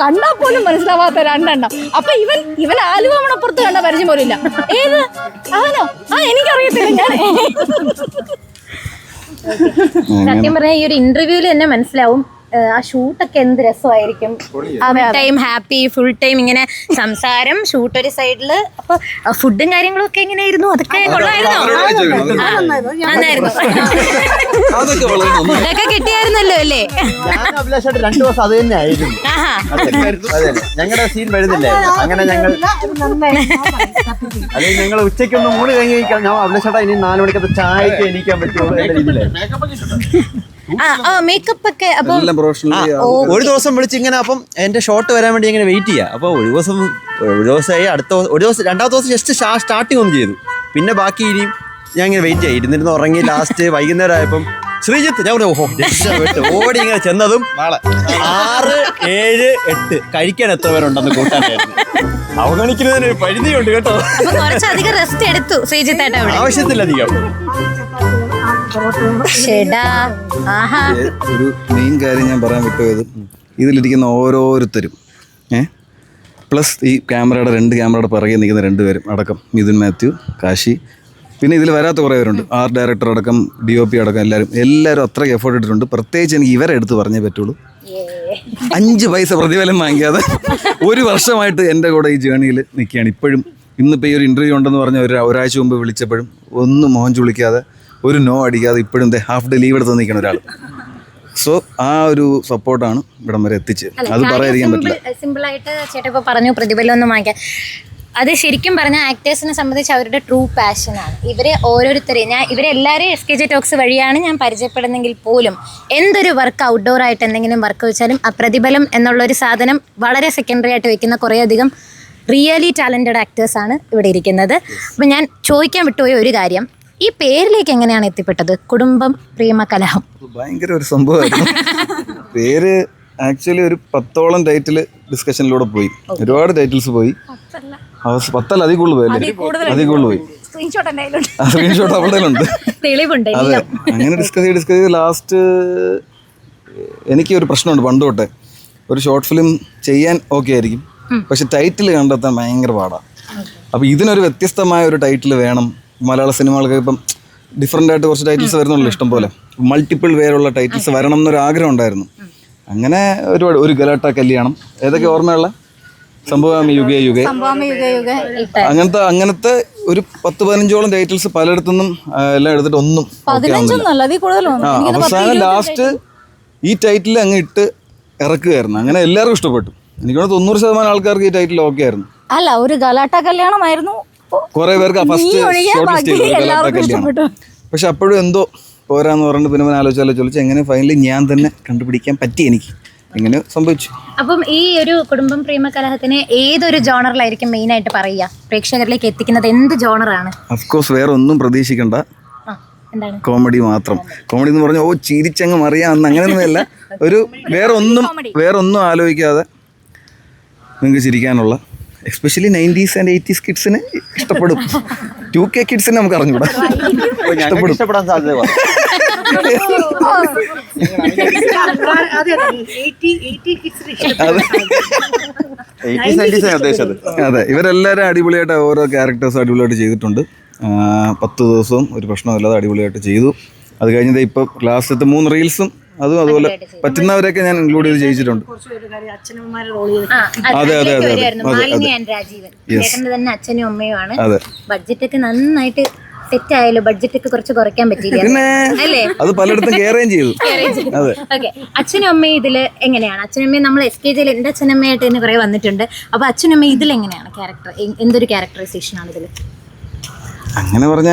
കണ്ടാൽ പോലും മനസ്സിലാവാത്ത 2 എണ്ണം. അപ്പൊ ഇവൻ ആലുവ മണപ്പുറത്ത് കണ്ട പരിചയം പോലും ഇല്ല. ഏത് അവനോ? എനിക്കറിയത്തില്ല. ഞാൻ സത്യം പറഞ്ഞാൽ ഈ ഒരു ഇന്റർവ്യൂവിൽ തന്നെ മനസ്സിലാവും ആ ഷൂട്ടൊക്കെ എന്ത് രസമായിരിക്കും. ടൈം ഹാപ്പി, ഫുൾ ടൈം ഇങ്ങനെ സംസാരം, ഷൂട്ട് ഒരു സൈഡില്. അപ്പൊ ഫുഡും കാര്യങ്ങളും ഒക്കെ എങ്ങനെയായിരുന്നു? അതൊക്കെ കൊള്ളായിരുന്നോ? ഫുഡൊക്കെ കിട്ടിയായിരുന്നല്ലോ അല്ലേ? 2 ദിവസം അത് തന്നെ ആയിരുന്നു. ഞങ്ങളുടെ സീൻ വരുന്നില്ലേ, അങ്ങനെ ഞങ്ങൾ ഉച്ചയ്ക്കൊന്നും മൂട് കഴിഞ്ഞ് കഴിക്കാൻ ഞാൻ അഭിലാഷേട്ടാ ഇനി 4 മണിക്കത്തെ ചായക്ക് എണീക്കാൻ പറ്റുള്ളൂ എന്ന രീതിയിലായിരുന്നു. മേക്കപ്പ് ഒക്കെ ഒരു ദിവസം വിളിച്ച് ഇങ്ങനെ, അപ്പം എന്റെ ഷോട്ട് വരാൻ വേണ്ടി ഇങ്ങനെ വെയിറ്റ് ചെയ്യാം. അപ്പോൾ ഒരു ദിവസമായി, ഒരു ദിവസം 2ാമത്തെ ദിവസം ജസ്റ്റ് സ്റ്റാർട്ടിങ് ഒന്ന് ചെയ്തു. പിന്നെ ബാക്കി ഇനിയും ഞാൻ ഇങ്ങനെ വെയിറ്റ് ചെയ്യാം, ഇരുന്നിരുന്ന് ഉറങ്ങി. ലാസ്റ്റ് വൈകുന്നേരം ആയപ്പം ശ്രീജിത്ത്, ഞാൻ ഓടി ഇങ്ങനെ ചെന്നതും 6, 7, 8 കഴിക്കാൻ എത്ര പേരുണ്ടെന്ന് കൂട്ടാനായിരുന്നു. അവഗണിക്കുന്നതിന് ഒരു പരിധിയുണ്ട് കേട്ടോ. ആവശ്യത്തിലധികം. ഒരു മെയിൻ കാര്യം ഞാൻ പറയാൻ വിട്ടുപോയത്, ഇതിലിരിക്കുന്ന ഓരോരുത്തരും പ്ലസ് ഈ 2 ക്യാമറയുടെ പിറകെ നിൽക്കുന്ന 2 പേരും അടക്കം, മിഥുൻ മാത്യു, കാശി, പിന്നെ ഇതിൽ വരാത്ത കുറേ പേരുണ്ട്, ആർട്ട് ഡയറക്ടർ അടക്കം, DOP അടക്കം, എല്ലാവരും അത്രയ്ക്ക് എഫേർട്ട് ഇട്ടിട്ടുണ്ട്. പ്രത്യേകിച്ച് എനിക്ക് ഇവരെ എടുത്ത് പറഞ്ഞേ പറ്റുള്ളൂ. 5 പൈസ പ്രതിഫലം വാങ്ങിക്കാതെ 1 വർഷമായിട്ട് എൻ്റെ കൂടെ ഈ ജേണിയിൽ നിൽക്കുകയാണ്. ഇപ്പോഴും ഇന്നിപ്പോൾ ഈ ഒരു ഇൻ്റർവ്യൂ ഉണ്ടെന്ന് പറഞ്ഞ ഒരാഴ്ച മുമ്പ് വിളിച്ചപ്പോഴും ഒന്നും മോഹൻ ചുളിക്കാതെ, ഒരു നോ അടിക്കാതെ ഇപ്പോഴും ഹാഫ് ഡേ ലീവ് എടുത്ത് നിൽക്കുന്ന ഒരാൾ. സോ ആ ഒരു സപ്പോർട്ടാണ് ഇവിടം വരെ എത്തിച്ചത്. അത് പറയാതിരിക്കാൻ പറ്റില്ല. സിമ്പിളായിട്ട് ചേട്ടാ ഇപ്പോൾ പറഞ്ഞു പ്രതിഫലം ഒന്നും വാങ്ങിക്കാൻ. അത് ശരിക്കും പറഞ്ഞാൽ ആക്ടേഴ്സിനെ സംബന്ധിച്ച് അവരുടെ ട്രൂ പാഷനാണ്. ഓരോരുത്തരെയും ഇവരെല്ലാവരെയും SKJ ടോക്സ് വഴിയാണ് ഞാൻ പരിചയപ്പെടുന്നെങ്കിൽ പോലും എന്തൊരു വർക്ക് ഔട്ട്ഡോർ ആയിട്ട് എന്തെങ്കിലും വർക്ക് വെച്ചാലും ആ പ്രതിഫലം എന്നുള്ളൊരു സാധനം വളരെ സെക്കൻഡറി ആയിട്ട് വെക്കുന്ന കുറേയധികം റിയലി ടാലൻറ്റഡ് ആക്ടേഴ്സാണ് ഇവിടെ ഇരിക്കുന്നത്. അപ്പം ഞാൻ ചോദിക്കാൻ വിട്ടുപോയ ഒരു കാര്യം, ഈ പേരിലേക്ക് എങ്ങനെയാണ് എത്തിപ്പെട്ടത്? കുടുംബം പ്രേമ കലഹം ഭയങ്കര ഒരു സംഭവമായിരുന്നു. പേര് ആക്ച്വലി ഒരു 10ഓളം ടൈറ്റിൽ ഡിസ്കഷനിലൂടെ പോയി, ഒരുപാട് ടൈറ്റിൽസ് പോയി. 10 അതിൽ കൂടുതൽ പോയി. സ്ക്രീൻഷോട്ട് അവിടെ ഉണ്ട്. അതെ, അങ്ങനെ ഡിസ്കസ് ചെയ്ത് ലാസ്റ്റ് എനിക്ക് ഒരു പ്രശ്നമുണ്ട് പണ്ട് തൊട്ടേ. ഒരു ഷോർട്ട് ഫിലിം ചെയ്യാൻ ഓക്കെ ആയിരിക്കും, പക്ഷെ ടൈറ്റിൽ കണ്ടെത്താൻ ഭയങ്കര പാടാണ്. അപ്പോൾ ഇതിനൊരു വ്യത്യസ്തമായ ഒരു ടൈറ്റിൽ വേണം. മലയാള സിനിമകൾക്ക് ഇപ്പം ഡിഫറെൻ്റ് ആയിട്ട് കുറച്ച് ടൈറ്റിൽസ് വരുന്നുള്ളൂ ഇഷ്ടം പോലെ. മൾട്ടിപ്പിൾ പേരുള്ള ടൈറ്റിൽസ് വരണം എന്നൊരു ആഗ്രഹം ഉണ്ടായിരുന്നു. അങ്ങനെ ഒരു ഗലാട്ട കല്യാണം, ഏതൊക്കെ ഓർമ്മയുള്ള സംഭവം, യുഗേ അങ്ങനത്തെ ഒരു 10-15ഓളം ടൈറ്റിൽസ് പലയിടത്തുനിന്നും എല്ലാം എടുത്തിട്ട് ഒന്നും അവസാനം ലാസ്റ്റ് ഈ ടൈറ്റിൽ അങ്ങ് ഇട്ട് ഇറക്കുകയായിരുന്നു. അങ്ങനെ എല്ലാവർക്കും ഇഷ്ടപ്പെട്ടു. എനിക്ക് 90% ആൾക്കാർക്ക് ഈ ടൈറ്റിൽ ഓക്കെ ആയിരുന്നു. അല്ല, ഒരു ഗലാട്ട കല്യാണമായിരുന്നു. കുറെ പേർക്ക് ഫസ്റ്റ് ഷോർട്ട് ലിസ്റ്റ് ചെയ്തു ഗലാട്ട കല്യാണം. പക്ഷെ അപ്പോഴും എന്തോ പോരാന്ന് പറഞ്ഞിട്ട് പിന്നെ ആലോചിച്ച് എങ്ങനെ ഫൈനലി ഞാൻ തന്നെ കണ്ടുപിടിക്കാൻ പറ്റി എനിക്ക്. എങ്ങനെ സംഭവിച്ചു. അപ്പം ഈ ഒരു കുടുംബം പ്രേമകലഹത്തിന് ഏതൊരു ജോണറിലായിരിക്കും മെയിൻ ആയിട്ട് പറയുക, പ്രേക്ഷകരിലേക്ക് എത്തിക്കുന്നത് എന്ത് ജോണറാണ്? അഫ്കോഴ്സ് വേറെ ഒന്നും പ്രതീക്ഷിക്കണ്ട, കോമഡി മാത്രം. കോമഡി എന്ന് പറഞ്ഞാൽ ചിരിച്ചങ്ങ് മറിയാമെന്ന് അങ്ങനെയൊന്നുമല്ല. ഒരു വേറെ ഒന്നും ആലോചിക്കാതെ നിങ്ങൾക്ക് ചിരിക്കാനുള്ള, എസ്പെഷ്യലി 90s and 80s കിഡ്സിന് ഇഷ്ടപ്പെടും. 2K കിഡ്സിന് നമുക്ക് അറിഞ്ഞൂടാ, ഇഷ്ടപ്പെടാൻ സാധ്യത. അതെ, ഇവരെല്ലാവരും അടിപൊളിയായിട്ട് ഓരോ ക്യാരക്ടേഴ്സും അടിപൊളിയായിട്ട് ചെയ്തിട്ടുണ്ട്. 10 ദിവസവും ഒരു പ്രശ്നമില്ലാതെ അടിപൊളിയായിട്ട് ചെയ്തു. അത് കഴിഞ്ഞത് ഇപ്പം ലാസ്റ്റത്തെ 3 റീൽസും അതുപോലെ പറ്റുന്നവരൊക്കെ ഞാൻ ഇൻക്ലൂഡ് ചെയ്ത് ചെയ്യിച്ചിട്ടുണ്ട്. അതെ അതെ അതെ അച്ഛനും അമ്മയുമാണ്. ബഡ്ജറ്റ് ഒക്കെ നന്നായിട്ട് സെറ്റ് ആയാലും ബഡ്ജറ്റ് ഒക്കെ കുറച്ച് കുറയ്ക്കാൻ പറ്റില്ല അല്ലേ? അത് പലയിടത്തും കെയറുകയും ചെയ്തു. ഓക്കെ, അച്ഛനും അമ്മയും ഇതില് എങ്ങനെയാണ്? അച്ഛനും അമ്മയും നമ്മൾ SKJ എന്റെ അച്ഛനമ്മയായിട്ട് തന്നെ കുറെ വന്നിട്ടുണ്ട്. അപ്പൊ അച്ഛനും അമ്മയും ഇതിലെങ്ങനെയാണ് ക്യാരക്ടർ? എന്തൊരു ക്യാരക്ടറൈസേഷൻ ആണ് ഇതില്? അങ്ങനെ പറഞ്ഞ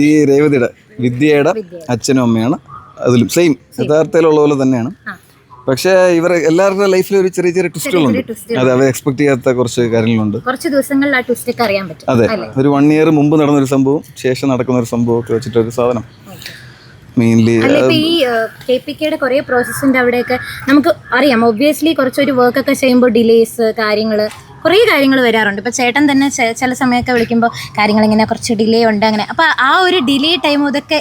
ഈ രേവതിയുടെ വിദ്യയുടെ അച്ഛനും അമ്മയാണ് അതിലും സെയിം യഥാർത്ഥത്തിലുള്ള പോലെ തന്നെയാണ്. പക്ഷേ ഇവർ എല്ലാവരുടെ ലൈഫിൽ ഒരു ചെറിയ ചെറിയ ട്വിസ്റ്റുകളുണ്ട്. അതെ, അവർ എക്സ്പെക്ട് ചെയ്യാത്ത കുറച്ച് കാര്യങ്ങളുണ്ട്. കുറച്ച് ദിവസങ്ങളിൽ ആ ട്വിസ്റ്റ് ഒക്കെ അറിയാൻ പറ്റും. അതെ, ഒരു 1 year മുമ്പ് നടന്നൊരു സംഭവം, ശേഷം നടക്കുന്ന ഒരു സംഭവം ഒക്കെ വെച്ചിട്ടൊരു സാധനം മെയിൻലി. ഈ KPKയുടെ കുറേ പ്രോസസ്സിന്റെ അവിടെയൊക്കെ നമുക്ക് അറിയാം, ഒബ്വിയസ്ലി കുറച്ചൊരു വർക്ക് ഒക്കെ ചെയ്യുമ്പോൾ ഡിലേസ് കുറേ കാര്യങ്ങൾ വരാറുണ്ട്. ഇപ്പോൾ ചേട്ടൻ തന്നെ ചില സമയമൊക്കെ വിളിക്കുമ്പോൾ കാര്യങ്ങൾ ഇങ്ങനെ കുറച്ച് ഡിലേ ഉണ്ട് അങ്ങനെ. അപ്പോൾ ആ ഒരു ഡിലേ ടൈം ഇതൊക്കെ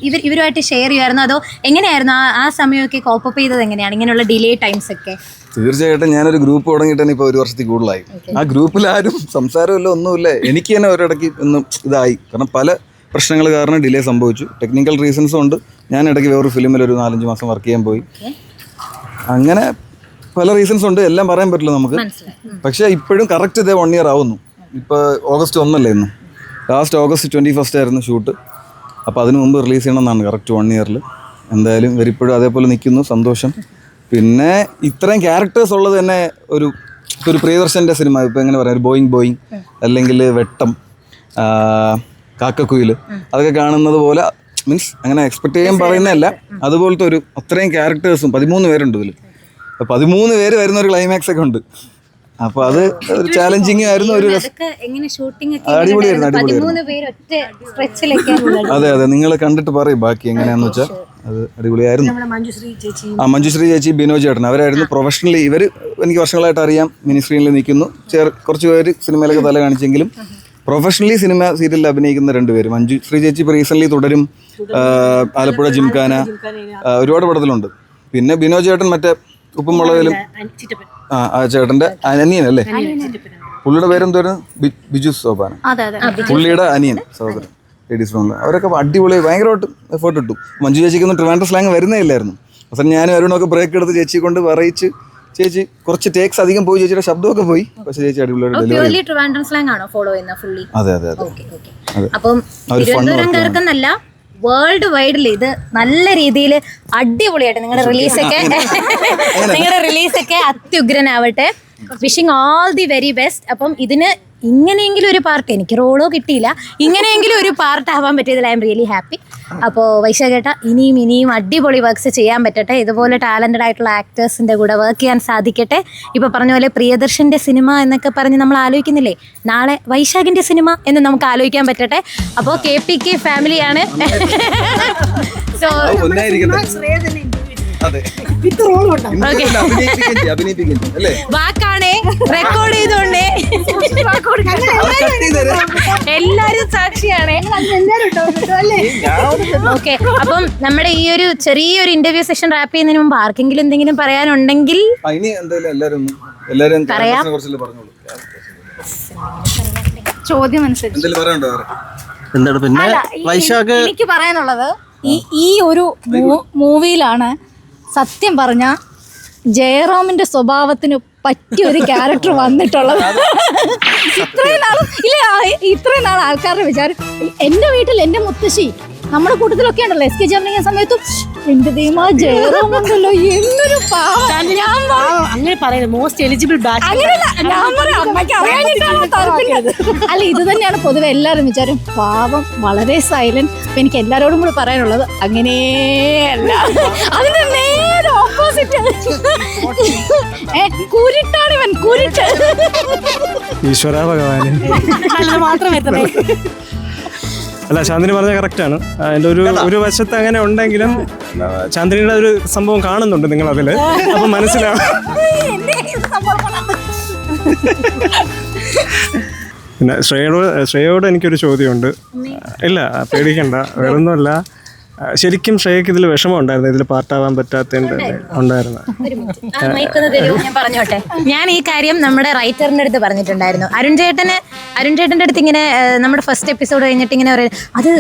ഇവരുമായിട്ട് ഷെയർ ചെയ്യുമായിരുന്നു, അതോ എങ്ങനെയായിരുന്നു ആ സമയമൊക്കെ കോപ്പപ്പ് ചെയ്തത്? എങ്ങനെയാണ് ഇങ്ങനെയുള്ള ഡിലേ ടൈംസ് ഒക്കെ? തീർച്ചയായിട്ടും ഞാനൊരു ഗ്രൂപ്പ് തുടങ്ങിയിട്ട് തന്നെ ഇപ്പോൾ 1 വർഷത്തിൽ കൂടുതലായി. ആ ഗ്രൂപ്പിൽ ആരും സംസാരമില്ല, ഒന്നുമില്ല. എനിക്ക് തന്നെ ഒരിടയ്ക്ക് ഒന്നും ഇതായി, കാരണം പല പ്രശ്നങ്ങൾ കാരണം ഡിലേ സംഭവിച്ചു. ടെക്നിക്കൽ റീസൺസും ഉണ്ട്. ഞാൻ ഇടയ്ക്ക് വേറൊരു ഫിലിമിൽ ഒരു 4-5 മാസം വർക്ക് ചെയ്യാൻ പോയി. അങ്ങനെ പല റീസൺസ് ഉണ്ട്, എല്ലാം പറയാൻ പറ്റില്ല നമുക്ക്. പക്ഷേ ഇപ്പോഴും കറക്റ്റ് ഇതേ 1 year ആവുന്നു. ഇപ്പോൾ August 1 ഇന്ന്, ലാസ്റ്റ് August 21 ആയിരുന്നു ഷൂട്ട്. അപ്പോൾ അതിന് മുമ്പ് റിലീസ് ചെയ്യണമെന്നാണ് കറക്റ്റ് 1 year. എന്തായാലും ഇവരിപ്പോഴും അതേപോലെ നിൽക്കുന്നു, സന്തോഷം. പിന്നെ ഇത്രയും ക്യാരക്ടേഴ്സ് ഉള്ളത് തന്നെ ഒരു പ്രിയദർശൻ്റെ സിനിമ, ഇപ്പോൾ എങ്ങനെ പറയാം, ബോയിങ് അല്ലെങ്കിൽ വെട്ടം, കാക്കക്കുയിൽ, അതൊക്കെ കാണുന്നത് പോലെ, മീൻസ് അങ്ങനെ എക്സ്പെക്ട് ചെയ്യാൻ പറയുന്നതല്ല, അതുപോലത്തെ അത്രയും ക്യാരക്ടേഴ്സും 13 പേരുണ്ട് ഇതിൽ. 13 പേര് വരുന്ന ഒരു ക്ലൈമാക്സ് ഒക്കെ ഉണ്ട്. അപ്പോൾ അത് ഒരു ചാലഞ്ചിങ് ആയിരുന്നു. ഒരു അടിപൊളിയായിരുന്നു. അതെ അതെ, നിങ്ങൾ കണ്ടിട്ട് പറയും ബാക്കി എങ്ങനെയാന്ന് വെച്ചാൽ. അത് അടിപൊളിയായിരുന്നു. മഞ്ജുശ്രീ ചേച്ചി, ബിനോജ് ചേട്ടൻ, അവരായിരുന്നു പ്രൊഫഷണലി. ഇവർ എനിക്ക് വർഷങ്ങളായിട്ട് അറിയാം, മിനി സ്ക്രീനിൽ നിൽക്കുന്നു. കുറച്ച് പേര് സിനിമയിലൊക്കെ തല കാണിച്ചെങ്കിലും പ്രൊഫഷണലി സീരിയലിൽ അഭിനയിക്കുന്ന 2 പേര്. മഞ്ജുശ്രീ ചേച്ചി ഇപ്പോൾ റീസെൻ്റ്ലി തുടരും, ആലപ്പുഴ ജിംഖാന, ഒരുപാട് പടത്തിലുണ്ട്. പിന്നെ ബിനോജ് ചേട്ടൻ മറ്റേ ഉപ്പും മുളകിലും, ആ ചേട്ടൻ്റെ അനിയനല്ലേ, പുള്ളിയുടെ പേരെന്തോരുന്നു, ബിജു സോപാന, പുള്ളിയുടെ അനിയൻ സഹോദരൻ ലേഡീസ് റൂമിൽ. അവരൊക്കെ അടിപൊളി, ഭയങ്കരമായിട്ട് എഫേർട്ട് ഇട്ടു. മഞ്ജു ചേച്ചിക്കൊന്നും ട്രിവാൻഡ്രം സ്ലാങ് വരുന്നേ ഇല്ലായിരുന്നു. അവസാനം ഞാനും അരുണൊക്കെ ബ്രേക്ക് എടുത്ത് ചേച്ചി കൊണ്ട് പറയിച്ച്, ചേച്ചി കുറച്ച് ടേക്സ് അധികം പോയി, ചേച്ചിയുടെ ശബ്ദമൊക്കെ പോയി. പക്ഷേ ചേച്ചി അടിപൊളിയായിട്ട് ഡെലിവറി. അതെ അതെ അതെ. അപ്പം തിരുവനന്തപുരംകാർക്കെന്നല്ല, വേൾഡ് വൈഡിൽ ഇത് നല്ല രീതിയിൽ അടിപൊളിയായിട്ട് നിങ്ങളുടെ റിലീസൊക്കെ അത്യുഗ്രനാവട്ടെ. Wishing all the very best. അപ്പം ഇതിന് ഇങ്ങനെയെങ്കിലും ഒരു പാർട്ട്, എനിക്ക് റോളോ കിട്ടിയില്ല, ഇങ്ങനെയെങ്കിലും ഒരു പാർട്ട് ആവാൻ പറ്റിയതിൽ ഐ എം റിയലി ഹാപ്പി. അപ്പോൾ വൈശാഖേട്ട ഇനിയും അടിപൊളി വർക്ക്സ് ചെയ്യാൻ പറ്റട്ടെ. ഇതുപോലെ ടാലൻറ്റഡ് ആയിട്ടുള്ള ആക്ടേഴ്സിൻ്റെ കൂടെ വർക്ക് ചെയ്യാൻ സാധിക്കട്ടെ. ഇപ്പോൾ പറഞ്ഞ പോലെ പ്രിയദർശൻ്റെ സിനിമ എന്നൊക്കെ പറഞ്ഞ് നമ്മൾ ആലോചിക്കുന്നില്ലേ, നാളെ വൈശാഖിൻ്റെ സിനിമ എന്ന് നമുക്ക് ആലോചിക്കാൻ പറ്റട്ടെ. അപ്പോൾ KPK ഫാമിലിയാണ്. സോ വാക്കാണേ, റെക്കോർഡ് ചെയ്തോണ്ടേ, എല്ലാരും സാക്ഷിയാണേ. ഓക്കെ, അപ്പം നമ്മുടെ ഈ ഒരു ചെറിയൊരു ഇന്റർവ്യൂ സെഷൻ റാപ്പ് ചെയ്യുന്നതിന് മുമ്പ് ആർക്കെങ്കിലും എന്തെങ്കിലും പറയാനുണ്ടെങ്കിൽ പറയാം. ചോദ്യം അനുസരിച്ച് എന്താണ് പിന്നെ വൈശാഖ് എനിക്ക് പറയാനുള്ളത്, ഈ ഒരു മൂവിയിലാണ് സത്യം പറഞ്ഞ ജയറാമിന്റെ സ്വഭാവത്തിന് പറ്റിയൊരു ക്യാരക്ടർ വന്നിട്ടുള്ളത്. ഇത്രയും നാൾ ആൾക്കാരുടെ വിചാരം എൻ്റെ വീട്ടിൽ എൻ്റെ മുത്തശ്ശി നമ്മുടെ കൂട്ടത്തിലൊക്കെ ഉണ്ടല്ലോ എസ് കെ ജാമിയ സമയത്തും എന്റെ ദൈവമാ ജയറാമുണ്ടല്ലോ എന്നൊരു അങ്ങനെ പറയുന്നത് മോസ്റ്റ് എലിജിബിൾ അല്ല ഇത് തന്നെയാണ് പൊതുവെ എല്ലാവരും വിചാരം. പാവം വളരെ സൈലന്റ്. അപ്പൊ എനിക്ക് എല്ലാരോടും കൂടി പറയാനുള്ളത് അങ്ങനെയല്ല, അതിന് നേരെ ഓപ്പോസിറ്റ്. കൂരിട്ടാണ് ഇവൻ, കൂരിട്ട്. ഈശ്വര ഭഗവാന് മാത്രമേ അല്ല, ചാന്ദിനി പറഞ്ഞ കറക്റ്റാണ്. അതിൻ്റെ ഒരു വശത്ത് അങ്ങനെ ഉണ്ടെങ്കിലും ചാന്ദിനിയുടെ ഒരു സംഭവം കാണുന്നുണ്ട് നിങ്ങൾ അതിൽ, അപ്പം മനസ്സിലാവും. പിന്നെ ശ്രേയോട് എനിക്കൊരു ചോദ്യമുണ്ട്. ഇല്ല, പേടിക്കണ്ട, വേറൊന്നുമല്ല. ശരിക്കും ശ്രേയക്ക് ഇതിൽ വിഷമം ഉണ്ടായിരുന്നു, ഇതിൽ പാർട്ടാവാൻ പറ്റാത്തതിൻ്റെ ഉണ്ടായിരുന്നു. ഞാൻ പറഞ്ഞോട്ടെ, ഞാൻ ഈ കാര്യം നമ്മുടെ റൈറ്ററിന്റെ അടുത്ത് പറഞ്ഞിട്ടുണ്ടായിരുന്നു. അരുൺ ചേട്ടൻ്റെ അടുത്ത് ഇങ്ങനെ നമ്മുടെ ഫസ്റ്റ് എപ്പിസോഡ് കഴിഞ്ഞിട്ട് ഇങ്ങനെ പറയും, അത്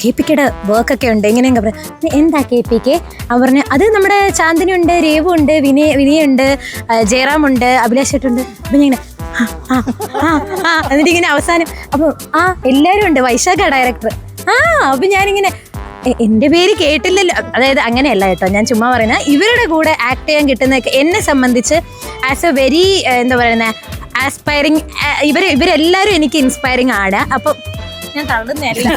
KPKയുടെ വർക്കൊക്കെ ഉണ്ട് ഇങ്ങനെയൊക്കെ പറയും. എന്താ KPK? പറഞ്ഞ് അത് നമ്മുടെ ചാന്ദിനി ഉണ്ട്, രേവു ഉണ്ട്, വിനയുണ്ട്, ജയറാമുണ്ട്, അഭിലാഷ് ചേട്ടുണ്ട്. അപ്പം ഞാൻ എന്നിട്ടിങ്ങനെ അവസാനം അപ്പോൾ എല്ലാവരും ഉണ്ട്, വൈശാഖ ഡയറക്ടർ. അപ്പം ഞാനിങ്ങനെ എൻ്റെ പേര് കേട്ടില്ലല്ലോ. അതായത് അങ്ങനെയല്ല കേട്ടോ, ഞാൻ ചുമ്മാ പറയുന്നത്. ഇവരുടെ കൂടെ ആക്ട് ചെയ്യാൻ കിട്ടുന്നതൊക്കെ എന്നെ സംബന്ധിച്ച് ആസ് എ വെരി എന്താ പറയുന്നത് ആസ്പയറിങ്, ഇവരെല്ലാവരും എനിക്ക് ഇൻസ്പയറിങ് ആണ്. അപ്പം ഞാൻ തള്ളുന്നില്ല,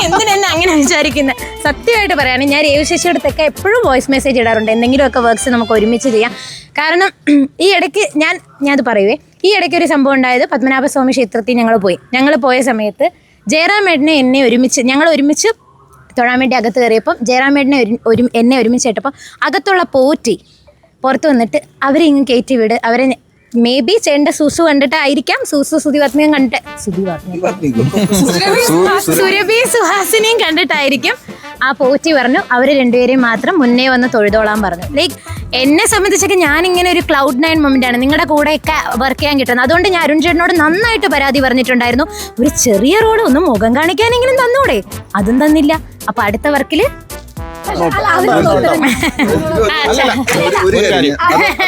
എന്തിനെന്നെ അങ്ങനെ വിചാരിക്കുന്നത്. സത്യമായിട്ട് പറയുകയാണെങ്കിൽ ഞാൻ രേവു ശശിയുടെ അടുത്തൊക്കെ എപ്പോഴും വോയിസ് മെസ്സേജ് ഇടാറുണ്ട്, എന്തെങ്കിലുമൊക്കെ വർക്ക്സ് നമുക്ക് ഒരുമിച്ച് ചെയ്യാം. കാരണം ഈ ഇടയ്ക്ക് ഞാനത് പറയുവേ, ഈ ഇടയ്ക്ക് ഒരു സംഭവം ഉണ്ടായത്, പത്മനാഭസ്വാമി ക്ഷേത്രത്തിൽ ഞങ്ങൾ പോയ സമയത്ത് ജയറാമേട്ടനെ എന്നെ ഞങ്ങൾ ഒരുമിച്ച് തൊഴാൻ വേണ്ടി അകത്ത് കയറിയപ്പം ജയറാമേട്ടനെ എന്നെ ഒരുമിച്ച് കേട്ടപ്പോൾ അകത്തുള്ള പോറ്റി പുറത്ത് വന്നിട്ട് അവരെ ഇങ്ങ് കയറ്റി വിട്, അവരെ മേ ബി ചേട്ടൻ്റെ സുസു കണ്ടിട്ടായിരിക്കാം, സുധിവാത്മികം കണ്ടിട്ട് സുരഭി സുഹാസിനിയും കണ്ടിട്ടായിരിക്കും ആ പോറ്റി പറഞ്ഞു അവർ രണ്ടുപേരെയും മാത്രം മുന്നേ വന്ന് തൊഴുതോളാൻ പറഞ്ഞു. ലൈക്ക് എന്നെ സംബന്ധിച്ചൊക്കെ ഞാനിങ്ങനെ ഒരു ക്ലൗഡ് 9 മൊമെൻ്റാണ് നിങ്ങളുടെ കൂടെയൊക്കെ വർക്ക് ചെയ്യാൻ കിട്ടുന്നത്. അതുകൊണ്ട് ഞാൻ അരുൺ ചേട്ടനോട് നന്നായിട്ട് പരാതി പറഞ്ഞിട്ടുണ്ടായിരുന്നു, ഒരു ചെറിയ റോള് ഒന്ന് മുഖം കാണിക്കാനെങ്കിലും തന്നൂടെ, അതും തന്നില്ല. അപ്പൊ അടുത്ത വർക്കിൽ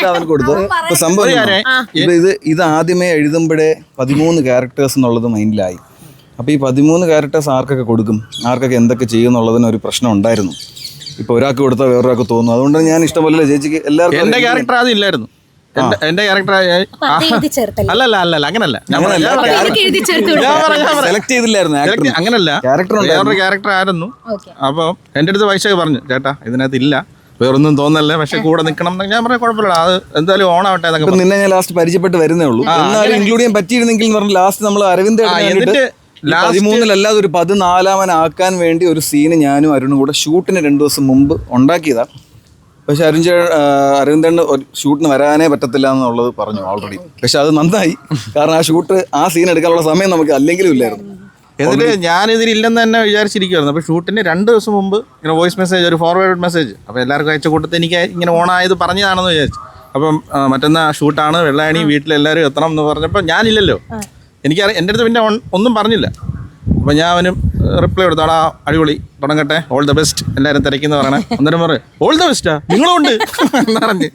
അവൻ കൊടുത്തു. ഇപ്പൊ സംഭവം ഇത് ആദ്യമേ എഴുതുമ്പോഴേ 13 ക്യാരക്ടേഴ്സ് എന്നുള്ളത് മൈൻഡിലായി. അപ്പോൾ ഈ 13 ക്യാരക്ടേഴ്സ് ആർക്കൊക്കെ കൊടുക്കും, ആർക്കൊക്കെ എന്തൊക്കെ ചെയ്യും എന്നുള്ളതിന് ഒരു പ്രശ്നം ഉണ്ടായിരുന്നു. ഇപ്പൊ ഒരാൾക്ക് കൊടുത്താൽ വേറൊരാൾക്ക് തോന്നും. അതുകൊണ്ട് ഞാൻ ഇഷ്ടംപോലെ ചേച്ചിക്ക് എല്ലാവർക്കും എന്റെ ക്യാരക്ടർ ആദ്യം ഇല്ലായിരുന്നു. എന്റെ ക്യാരക്ടർ അല്ലല്ല അങ്ങനല്ല, സെലക്ട് ചെയ്തില്ലായിരുന്നു. അങ്ങനല്ല, വേറൊരു ക്യാരക്ടർ ആയിരുന്നു. അപ്പൊ എന്റെ അടുത്ത് വൈശാഖ് പറഞ്ഞു, ചേട്ടാ ഇതിനകത്ത് ഇല്ല, വേറൊന്നും തോന്നല്ലേ, പക്ഷെ കൂടെ നിൽക്കണം. ഞാൻ പറഞ്ഞ കുഴപ്പമില്ല, അത് എന്തായാലും ഓണാവട്ടെ. നിന്നെ ഞാൻ ലാസ്റ്റ് പരിചയപ്പെട്ട് വരുന്നേ ഉള്ളൂ. എന്നാലും ഇൻക്ലൂഡ് ചെയ്യാൻ പറ്റിയിരുന്നെങ്കിൽ പറഞ്ഞു. ലാസ്റ്റ് നമ്മൾ അരവിന്ദ് 13-ലല്ലാതെ ഒരു 14-ആക്കാൻ വേണ്ടി ഒരു സീന് ഞാനും അരുണും കൂടെ ഷൂട്ടിന് 2 ദിവസം മുമ്പ് ഉണ്ടാക്കിയതാണ്. പക്ഷെ അരവിന്ദന് ഷൂട്ടിന് വരാനേ പറ്റത്തില്ല എന്നുള്ളത് പറഞ്ഞു ഓൾറെഡി. പക്ഷെ അത് നന്നായി, കാരണം ആ സീൻ എടുക്കാനുള്ള സമയം നമുക്ക് അല്ലെങ്കിലും ഇല്ലായിരുന്നു. എന്നിട്ട് ഞാനിതിലില്ലെന്ന് തന്നെ വിചാരിച്ചിരിക്കുമായിരുന്നു. അപ്പോൾ ഷൂട്ടിന് 2 ദിവസം മുമ്പ് ഇങ്ങനെ വോയിസ് മെസ്സേജ്, ഒരു ഫോർവേഡ് മെസ്സേജ്, അപ്പോൾ എല്ലാവർക്കും അയച്ച കൂട്ടത്തിൽ എനിക്ക് ഇങ്ങനെ ഓണായത് പറഞ്ഞതാണെന്ന് വിചാരിച്ചു. അപ്പം മറ്റന്നാ ഷൂട്ടാണ്, വെള്ളായണി വീട്ടിലെല്ലാവരും എത്തണം എന്ന് പറഞ്ഞപ്പോൾ ഞാനില്ലല്ലോ, എനിക്കറിയാം. എൻ്റെ അടുത്ത് പിന്നെ ഒന്നും പറഞ്ഞില്ല. അപ്പോൾ ഞാൻ അവനും റിപ്ലൈ കൊടുത്തോടാ, അടിപൊളി, തുടങ്ങട്ടെ, ഓൾ ദ ബെസ്റ്റ്, എല്ലാവരും തിരക്കിന്ന് പറയണേ. അന്നേരം പറയും ഓൾ ദ ബെസ്റ്റാ നിങ്ങളുണ്ട് എന്ന് പറഞ്ഞ്.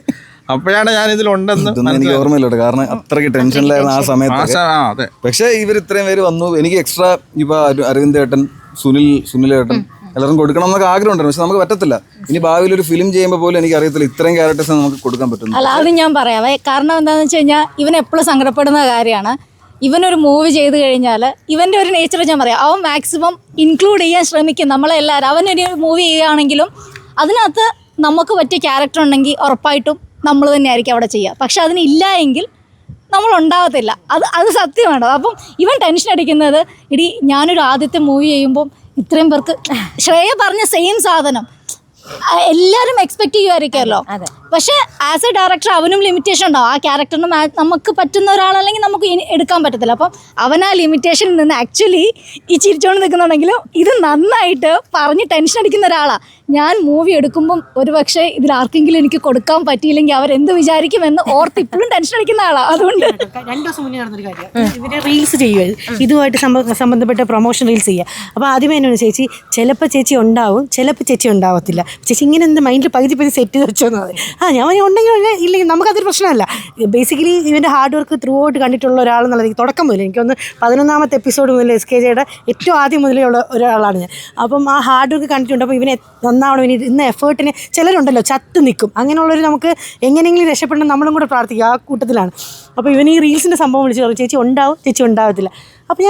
അപ്പോഴാണ് ഞാൻ ഇതിലുണ്ടെന്ന് എനിക്ക് ഓർമ്മയില്ല, കാരണം അത്രയ്ക്ക് ടെൻഷനിലായിരുന്നു ആ സമയത്ത്. പക്ഷേ ഇവർ ഇത്രയും പേര് വന്നു. എനിക്ക് എക്സ്ട്രാ ഇപ്പോൾ അരവിന്ദ് ഏട്ടൻ, സുനിൽ ഏട്ടൻ എല്ലാവരും കൊടുക്കണം എന്നൊക്കെ ആഗ്രഹം ഉണ്ടായിരുന്നു. പക്ഷെ നമുക്ക് പറ്റത്തില്ല. ഇനി ഭാവിയിൽ ഒരു ഫിലിം ചെയ്യുമ്പോൾ പോലും എനിക്ക് അറിയത്തില്ല ഇത്രയും ക്യാരക്ടേഴ്സ് നമുക്ക് കൊടുക്കാൻ പറ്റും. അല്ല, അത് ഞാൻ പറയാവേ. കാരണം എന്താണെന്ന് വെച്ച് കഴിഞ്ഞാൽ ഇവൻ എപ്പോഴും സങ്കടപ്പെടുന്ന കാര്യമാണ്. ഇവനൊരു മൂവി ചെയ്ത് കഴിഞ്ഞാൽ ഇവൻ്റെ ഒരു നേച്ചർ ഞാൻ പറയാം, അവൻ മാക്സിമം ഇൻക്ലൂഡ് ചെയ്യാൻ ശ്രമിക്കും നമ്മളെല്ലാവരും. അവനൊരു മൂവി ചെയ്യുകയാണെങ്കിലും അതിനകത്ത് നമുക്ക് പറ്റിയ ക്യാരക്ടർ ഉണ്ടെങ്കിൽ ഉറപ്പായിട്ടും നമ്മൾ തന്നെയായിരിക്കും അവിടെ ചെയ്യുക. പക്ഷെ അതിനില്ല എങ്കിൽ നമ്മളുണ്ടാകത്തില്ല. അത് സത്യമാണ്. അപ്പം ഇവൻ ടെൻഷൻ അടിക്കുന്നത്, ഇടി ഞാനൊരു ആദ്യത്തെ മൂവി ചെയ്യുമ്പം ഇത്രയും പേർക്ക് ശ്രേയ പറഞ്ഞ സെയിം സാധനം എല്ലാവരും എക്സ്പെക്ട് ചെയ്യുമായിരിക്കുമല്ലോ. പക്ഷെ ആസ് എ ഡയറക്ടർ അവനും ലിമിറ്റേഷൻ ഉണ്ടാവും. ആ ക്യാരക്ടറിന് നമുക്ക് പറ്റുന്ന ഒരാളല്ലെങ്കിൽ നമുക്ക് എടുക്കാൻ പറ്റത്തില്ല. അപ്പം അവൻ ആ ലിമിറ്റേഷനിൽ നിന്ന് ആക്ച്വലി ഈ ചിരിച്ചോണ്ട് നിൽക്കുന്നുണ്ടെങ്കിലും ഇത് നന്നായിട്ട് പറഞ്ഞ് ടെൻഷൻ അടിക്കുന്ന ഒരാളാണ്. ഞാൻ മൂവി എടുക്കുമ്പം ഒരു പക്ഷേ ഇതിൽ ആർക്കെങ്കിലും എനിക്ക് കൊടുക്കാൻ പറ്റിയില്ലെങ്കിൽ അവരെന്ത് വിചാരിക്കുമെന്ന് ഓർത്ത് ഇപ്പോഴും ടെൻഷൻ അടിക്കുന്ന ആളാണ്. അതുകൊണ്ട് 2 ദിവസം മുന്നേ നടന്നൊരു കാര്യം, ഇവര് റീൽസ് ചെയ്യുക, ഇതുമായിട്ട് സംബന്ധപ്പെട്ട പ്രൊമോഷൻ റീൽസ് ചെയ്യുക. അപ്പോൾ ആദ്യമേ എന്നോട് ചേച്ചി ചിലപ്പോൾ ചേച്ചി ഉണ്ടാവും, ചിലപ്പോൾ ചേച്ചി ഉണ്ടാവത്തില്ല, ചേച്ചി ഇങ്ങനെ എന്ത് മൈൻഡിൽ പകുതി സെറ്റ് ചെയ്ത് വെച്ചോന്നത്. ഞാൻ ഉണ്ടെങ്കിൽ ഇല്ലെങ്കിൽ നമുക്കതൊരു പ്രശ്നമല്ല. ബേസിക്കലി ഇവൻ്റെ ഹാർഡ് വർക്ക് ത്രൂ ഔട്ട് കണ്ടിട്ടുള്ള ഒരാളെന്നുള്ള തുടക്കം മുതൽ എനിക്കൊന്ന് 11ാമത്തെ എപ്പിസോഡ് മുതൽ SKJയുടെ ഏറ്റവും ആദ്യം മുതലേ ഉള്ള ഒരാളാണ് ഞാൻ. അപ്പം ആ ഹാർഡ് വർക്ക് കണ്ടിട്ടുണ്ട്. അപ്പോൾ ഇവനെ നന്നാവണം, ഇനി ഇന്ന് എഫേർട്ടിന് ചിലരുണ്ടല്ലോ ചത്ത് നിൽക്കും, അങ്ങനെയുള്ളൊരു നമുക്ക് എങ്ങനെയെങ്കിലും രക്ഷപ്പെടണം നമ്മളും കൂടെ പ്രാർത്ഥിക്കും, ആ കൂട്ടത്തിലാണ്. അപ്പോൾ ഇവൻ ഈ റീൽസിൻ്റെ സംഭവം വിളിച്ച് പറയും ചേച്ചി ഉണ്ടാവും, ചേച്ചി ഉണ്ടാവത്തില്ല. അപ്പോൾ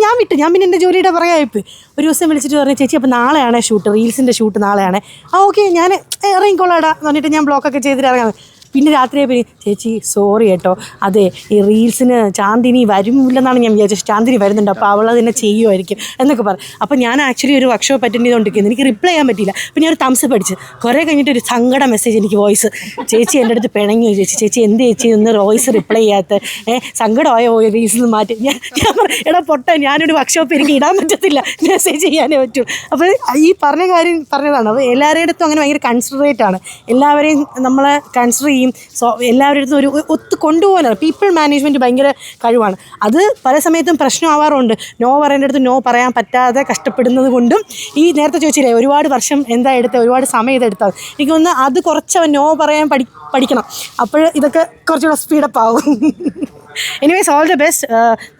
ഞാൻ വിട്ടു. ഞാൻ പിന്നെ എൻ്റെ ജോലിയുടെ പറയായിപ്പ് ഒരു ദിവസം വിളിച്ചിട്ട് പറഞ്ഞു ചേച്ചി അപ്പോൾ നാളെയാണ് ഷൂട്ട്, റീൽസിൻ്റെ ഷൂട്ട് നാളെയാണ്. ഓക്കെ ഞാൻ ഇറങ്ങിക്കോളാടാ എന്ന് പറഞ്ഞിട്ട് ഞാൻ ബ്ലോക്കൊക്കെ ചെയ്തിട്ട് ഇറങ്ങാൻ. പിന്നെ രാത്രിയെ പിന്നെ ചേച്ചി സോറി കേട്ടോ, അതെ ഈ റീൽസിന് ചാന്ദിനി വരുമില്ലെന്നാണ് ഞാൻ വിചാരിച്ചത്, ചാന്ദിനി വരുന്നുണ്ട് അപ്പോൾ അവൾ അതിനെ ചെയ്യുമായിരിക്കും എന്നൊക്കെ പറഞ്ഞു. അപ്പോൾ ഞാൻ ആക്ച്വലി ഒരു വർക്ക്ഷോപ്പ് അറ്റൻഡ് ചെയ്തുകൊണ്ടിരിക്കുന്നു, എനിക്ക് റിപ്ലൈ ചെയ്യാൻ പറ്റിയില്ല. അപ്പോൾ ഞാൻ ഒരു തംസ് പഠിച്ച് കുറേ കഴിഞ്ഞിട്ട് ഒരു സങ്കട മെസ്സേജ് എനിക്ക് വോയിസ്, ചേച്ചി എൻ്റെ അടുത്ത് പിണങ്ങി ചേച്ചി എന്ത് ചേച്ചി ഒന്ന് വോയിസ് റിപ്ലൈ ചെയ്യാത്ത, സങ്കടമായോ റീൽസിൽ മാറ്റി. ഞാൻ എടാ പൊട്ട, ഞാനൊരു വർക്ക്ഷോപ്പ് എനിക്ക് ഇടാൻ പറ്റത്തില്ല, മെസ്സേജ് ചെയ്യാനേ പറ്റൂ. അപ്പോൾ ഈ പറഞ്ഞ കാര്യം പറഞ്ഞതാണ്. അപ്പോൾ എല്ലാവരുടെ അടുത്തും അങ്ങനെ ഭയങ്കര കൺസിഡറേറ്റ് ആണ്, എല്ലാവരെയും നമ്മളെ കൺസിഡർ ചെയ്യും. എല്ലാവരുടെ അടുത്തും ഒരു ഒത്തു കൊണ്ടുപോകാനാണ്. പീപ്പിൾ മാനേജ്മെൻറ്റ് ഭയങ്കര കഴിവാണ്. അത് പല സമയത്തും പ്രശ്നമാവാറുണ്ട്. നോ പറയേണ്ട അടുത്ത് നോ പറയാൻ പറ്റാതെ കഷ്ടപ്പെടുന്നത് കൊണ്ടും ഈ നേരത്തെ ചോദിച്ചില്ലേ ഒരുപാട് വർഷം എന്താ എടുത്തത്, ഒരുപാട് സമയം ഇതെടുത്തത്, എനിക്ക് തോന്നുന്നു അത് കുറച്ച് നോ പറയാൻ പഠിക്കണം. അപ്പോൾ ഇതൊക്കെ കുറച്ചുകൂടെ സ്പീഡപ്പ് ആവും. Anyways all the best.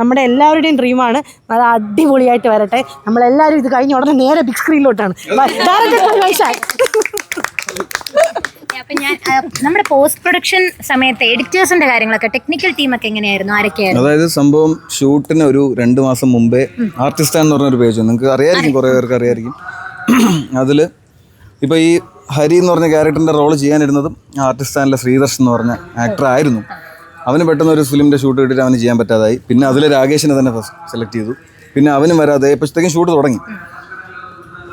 നമ്മുടെ എല്ലാവരുടെയും ഡ്രീമാണ് നല്ല അടിപൊളിയായിട്ട് വരട്ടെ. നമ്മളെല്ലാവരും ഇത് കഴിഞ്ഞ ഉടനെ നേരെ ബിഗ് സ്ക്രീനിലോട്ടാണ്. അപ്പം ഞാൻ നമ്മുടെ പോസ്റ്റ് പ്രൊഡക്ഷൻ സമയത്ത് എഡിറ്റേഴ്സിന്റെ കാര്യങ്ങളൊക്കെ ടെക്നിക്കൽ ടീമൊക്കെ എങ്ങനെയായിരുന്നു, ആരൊക്കെയായിരുന്നു? അതായത് സംഭവം ഷൂട്ടിന് ഒരു 2 മാസം മുമ്പേ ആർട്ടിസ്റ്റ് എന്ന് പറഞ്ഞൊരു പേജ് നിങ്ങൾക്ക് അറിയായിരിക്കും, കുറേ പേർക്ക് അറിയായിരിക്കും. അതിൽ ഇപ്പോൾ ഈ ഹരി എന്ന് പറഞ്ഞ ക്യാരക്ടറിൻ്റെ റോള് ചെയ്യാനിരുന്നതും ആർട്ടിസ്റ്റാനിലെ ശ്രീദർശൻ എന്ന് പറഞ്ഞ ആക്ടർ ആയിരുന്നു. അവന് പെട്ടെന്ന് ഒരു ഫിലിമിൻ്റെ ഷൂട്ട് കിട്ടിയിട്ട് അവന് ചെയ്യാൻ പറ്റാതായി. പിന്നെ അതിൽ രാകേഷിനെ തന്നെ സെലക്ട് ചെയ്തു. പിന്നെ അവനും വരാതെ ഇപ്പോഴത്തേക്കും ഷൂട്ട് തുടങ്ങി.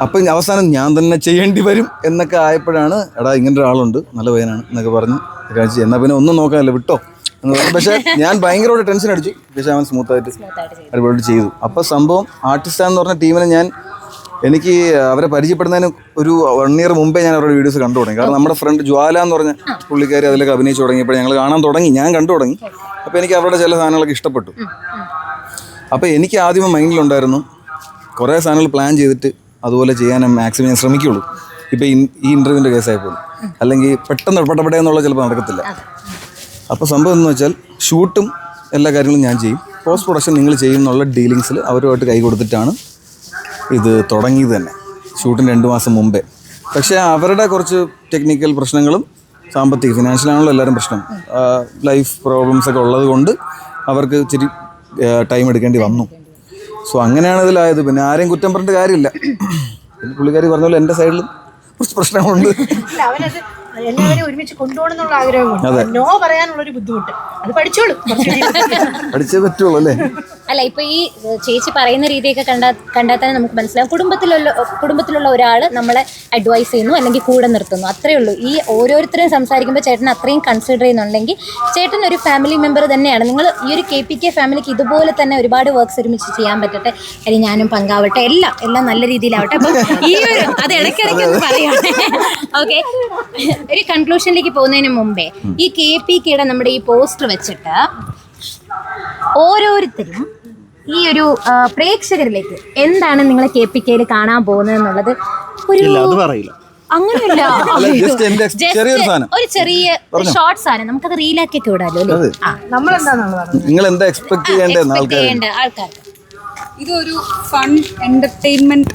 അപ്പം അവസാനം ഞാൻ തന്നെ ചെയ്യേണ്ടി വരും എന്നൊക്കെ ആയപ്പോഴാണ് എടാ ഇങ്ങനെ ഒരാളുണ്ട് നല്ല പയ്യനാണ് എന്നൊക്കെ പറഞ്ഞ് കഴിച്ച് എന്നാൽ പിന്നെ ഒന്നും നോക്കാനല്ല വിട്ടോ എന്ന് പറഞ്ഞു. പക്ഷേ ഞാൻ ഭയങ്കരമായിട്ട് ടെൻഷൻ അടിച്ചു. പക്ഷേ അവൻ സ്മൂത്തായിട്ട് അടിപൊളിയായിട്ട് ചെയ്തു. അപ്പോൾ സംഭവം ആർട്ടിസ്റ്റാന്ന് പറഞ്ഞ ടീമിനെ എനിക്ക് അവരെ പരിചയപ്പെടുന്നതിന് ഒരു 1 year മുമ്പേ ഞാൻ അവരുടെ വീഡിയോസ് കണ്ടു തുടങ്ങി. കാരണം നമ്മുടെ ഫ്രണ്ട് ജ്വാല എന്ന് പറഞ്ഞ പുള്ളിക്കാരി അതിലൊക്കെ അഭിനയിച്ച് തുടങ്ങിയപ്പോൾ ഞങ്ങൾ കാണാൻ തുടങ്ങി, ഞാൻ കണ്ടു തുടങ്ങി. അപ്പോൾ എനിക്ക് അവരുടെ ചില സാധനങ്ങളൊക്കെ ഇഷ്ടപ്പെട്ടു. അപ്പോൾ എനിക്ക് ആദ്യമേ മൈൻഡിലുണ്ടായിരുന്നു കുറേ സാധനങ്ങൾ പ്ലാൻ ചെയ്തിട്ട് അതുപോലെ ചെയ്യാൻ മാക്സിമം ഞാൻ ശ്രമിക്കുകയുള്ളൂ. ഇപ്പോൾ ഈ ഇൻ്റർവ്യൂവിൻ്റെ കേസായപ്പോൾ അല്ലെങ്കിൽ പെട്ടെന്ന് പെട്ടപ്പെട്ടേ എന്നുള്ള ചിലപ്പോൾ നടക്കത്തില്ല. അപ്പോൾ സംഭവം എന്ന് വെച്ചാൽ ഷൂട്ടും എല്ലാ കാര്യങ്ങളും ഞാൻ ചെയ്യും, പോസ്റ്റ് പ്രൊഡക്ഷൻ നിങ്ങൾ ചെയ്യും എന്നുള്ള ഡീലിങ്സിൽ അവരുമായിട്ട് കൈ കൊടുത്തിട്ടാണ് ഇത് തുടങ്ങിയത് തന്നെ ഷൂട്ടിന് 2 മാസം മുമ്പേ. പക്ഷേ അവരുടെ കുറച്ച് ടെക്നിക്കൽ പ്രശ്നങ്ങളും സാമ്പത്തിക ഫിനാൻഷ്യലാണല്ലോ എല്ലാവരും പ്രശ്നം, ലൈഫ് പ്രോബ്ലംസൊക്കെ ഉള്ളത് കൊണ്ട് അവർക്ക് ഇച്ചിരി ടൈം എടുക്കേണ്ടി വന്നു. സോ അങ്ങനെയാണ് ഇതിലായത്. പിന്നെ ആരെയും കുറ്റം പറഞ്ഞിട്ട് കാര്യമില്ല. പിന്നെ പുള്ളിക്കാരി പറഞ്ഞ പോലെ എൻ്റെ സൈഡിലും കുറച്ച് പ്രശ്നങ്ങളുണ്ട്. എല്ലാവരെയും ഒരുമിച്ച് കൊണ്ടുപോകണമെന്നുള്ള ആഗ്രഹമുണ്ട്, നോ പറയാനുള്ളൊരു ബുദ്ധിമുട്ട് അത് പഠിച്ചോളൂ, പഠിച്ചേ പറ്റുള്ളൂ അല്ലേ. അല്ല ഇപ്പൊ ഈ ചേച്ചി പറയുന്ന രീതിയൊക്കെ കണ്ടാൽ തന്നെ നമുക്ക് മനസ്സിലാവും കുടുംബത്തിലുള്ള ഒരാൾ നമ്മളെ അഡ്വൈസ് ചെയ്യുന്നു അല്ലെങ്കിൽ കൂടെ നിർത്തുന്നു, അത്രയേ ഉള്ളൂ. ഈ ഓരോരുത്തരും സംസാരിക്കുമ്പോൾ ചേട്ടൻ അത്രയും കൺസിഡർ ചെയ്യുന്നുണ്ടെങ്കിൽ ചേട്ടൻ ഒരു ഫാമിലി മെമ്പർ തന്നെയാണ്. നിങ്ങൾ ഈ ഒരു KPK ഫാമിലിക്ക് ഇതുപോലെ തന്നെ ഒരുപാട് വർക്ക്സ് ഒരുമിച്ച് ചെയ്യാൻ പറ്റട്ടെ, അല്ലെങ്കിൽ ഞാനും പങ്കാവട്ടെ, എല്ലാം നല്ല രീതിയിലാവട്ടെ. അപ്പം ഈ ഒരു അത് ഇടയ്ക്കിടയ്ക്ക് പറയുകയാണ്. ഓക്കെ, ഒരു കൺക്ലൂഷനിലേക്ക് പോകുന്നതിന് മുമ്പേ ഈ KPKയുടെ നമ്മുടെ ഈ പോസ്റ്റർ വെച്ചിട്ട് ഓരോരുത്തരും ഈ ഒരു പ്രേക്ഷകരിലേക്ക് എന്താണ് നിങ്ങൾ KPKയിൽ കാണാൻ പോകുന്നത് എന്നുള്ളത് അങ്ങനെയല്ല, ഒരു ചെറിയ ഷോർട്ട് സാധനം നമുക്കത് റീലാക്കിയൊക്കെ വിടാലോ അല്ലേ? നിങ്ങൾ എന്താ എക്സ്പെക്ട് ചെയ്യേണ്ട ആൾക്കാർക്ക് ഇതൊരു ഫൺ എൻ്റർടൈൻമെൻറ്റ്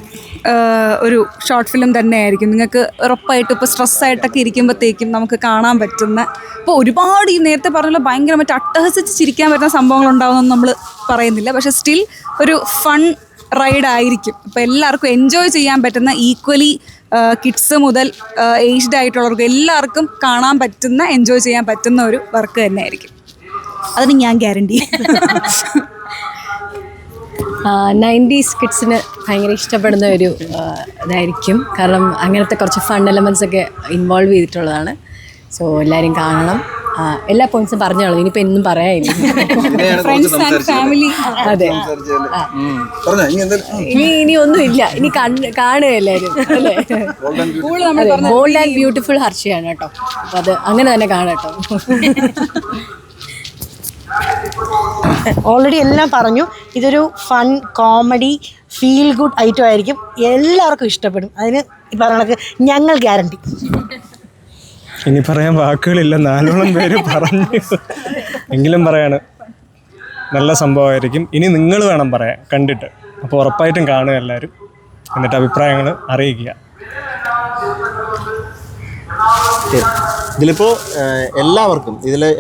ഒരു ഷോർട്ട് ഫിലിം തന്നെയായിരിക്കും. നിങ്ങൾക്ക് ഉറപ്പായിട്ടും ഇപ്പോൾ സ്ട്രെസ്സായിട്ടൊക്കെ ഇരിക്കുമ്പോഴത്തേക്കും നമുക്ക് കാണാൻ പറ്റുന്ന, ഇപ്പോൾ ഒരുപാട് ഈ നേരത്തെ പറഞ്ഞ ഭയങ്കരമായിട്ട് അട്ടഹസിച്ച് ചിരിക്കാൻ പറ്റുന്ന സംഭവങ്ങളുണ്ടാവുമെന്ന് നമ്മൾ പറയുന്നില്ല. പക്ഷേ സ്റ്റിൽ ഒരു ഫൺ റൈഡായിരിക്കും. ഇപ്പോൾ എല്ലാവർക്കും എൻജോയ് ചെയ്യാൻ പറ്റുന്ന, ഈക്വലി കിഡ്സ് മുതൽ ഏജ്ഡ് ആയിട്ടുള്ളവർക്ക് എല്ലാവർക്കും കാണാൻ പറ്റുന്ന, എൻജോയ് ചെയ്യാൻ പറ്റുന്ന ഒരു വർക്ക് തന്നെയായിരിക്കും. അതിന് ഞാൻ ഗ്യാരണ്ടി. 90s കിഡ്സിന് ഭയങ്കര ഇഷ്ടപ്പെടുന്ന ഒരു ഇതായിരിക്കും. കാരണം അങ്ങനത്തെ കുറച്ച് ഫൺ എലമെൻറ്റ്സ് ഒക്കെ ഇൻവോൾവ് ചെയ്തിട്ടുള്ളതാണ്. സോ എല്ലാവരും കാണണം. എല്ലാ പോയിന്റ്സും പറഞ്ഞോളൂ, ഇനിയിപ്പോൾ എന്നും പറയാനില്ല. Friends and family. അതെ, ഇനി ഒന്നുമില്ല, ഇനി കാണുക എല്ലാവരും അല്ലേ. ബോൾഡ് ആൻഡ് ബ്യൂട്ടിഫുൾ ഹർഷയാണ് കേട്ടോ. അപ്പോൾ അത് അങ്ങനെ തന്നെ കാണാം കേട്ടോ. ഓൾറെഡി എല്ലാം പറഞ്ഞു. ഇതൊരു fun comedy feel good item ആയിരിക്കും, എല്ലാവർക്കും ഇഷ്ടപ്പെടും. അതിന് ഈ പറഞ്ഞ കണക്ക് ഞങ്ങൾ ഗ്യാരണ്ടി. ഇനി പറയാൻ വാക്കുകളില്ല, 4ഓളം പേര് പറഞ്ഞു. എങ്കിലും പറയാണ് നല്ല സംഭവമായിരിക്കും. ഇനി നിങ്ങൾ വേണം പറയാൻ കണ്ടിട്ട്. അപ്പോൾ ഉറപ്പായിട്ടും കാണുക എല്ലാവരും, എന്നിട്ട് അഭിപ്രായങ്ങൾ അറിയിക്കുക. ഇതിലിപ്പോൾ എല്ലാവർക്കും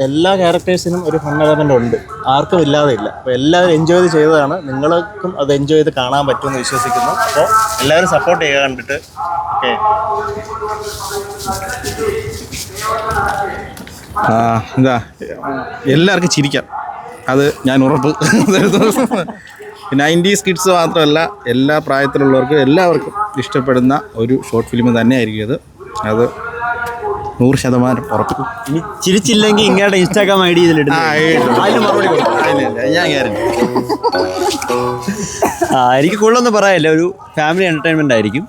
എല്ലാ ക്യാരക്ടേഴ്സിനും ഒരു ഫൺ എലമെൻ്റ് ഉണ്ട്, ആർക്കും ഇല്ലാതെ ഇല്ല. അപ്പോൾ എല്ലാവരും എൻജോയ് ചെയ്തതാണ്, നിങ്ങൾക്കും അത് എൻജോയ് ചെയ്ത് കാണാൻ പറ്റുമെന്ന് വിശ്വസിക്കുന്നു. അപ്പോൾ എല്ലാവരും സപ്പോർട്ട് ചെയ്യുക കണ്ടിട്ട്. ഓക്കെ, എന്താ എല്ലാവർക്കും ചിരിക്കാം, അത് ഞാൻ ഉറപ്പ്. 90s കിഡ്സ് മാത്രമല്ല, എല്ലാ പ്രായത്തിലുള്ളവർക്കും എല്ലാവർക്കും ഇഷ്ടപ്പെടുന്ന ഒരു ഷോർട്ട് ഫിലിം തന്നെയായിരിക്കും ഇത്. അത് 100% ഉറപ്പ്. ഇനി ചിരിച്ചില്ലെങ്കിൽ ഇങ്ങയുടെ ഇൻസ്റ്റാഗ്രാം ID ഇതിലിടും, അതിന് മറുപടി കൊടുക്കും. ഞാൻ ഗ്യാരണ്ടി. എനിക്ക് കൂടുതലൊന്നും പറയാനില്ല, ഒരു ഫാമിലി എന്റർടൈൻമെന്റ് ആയിരിക്കും.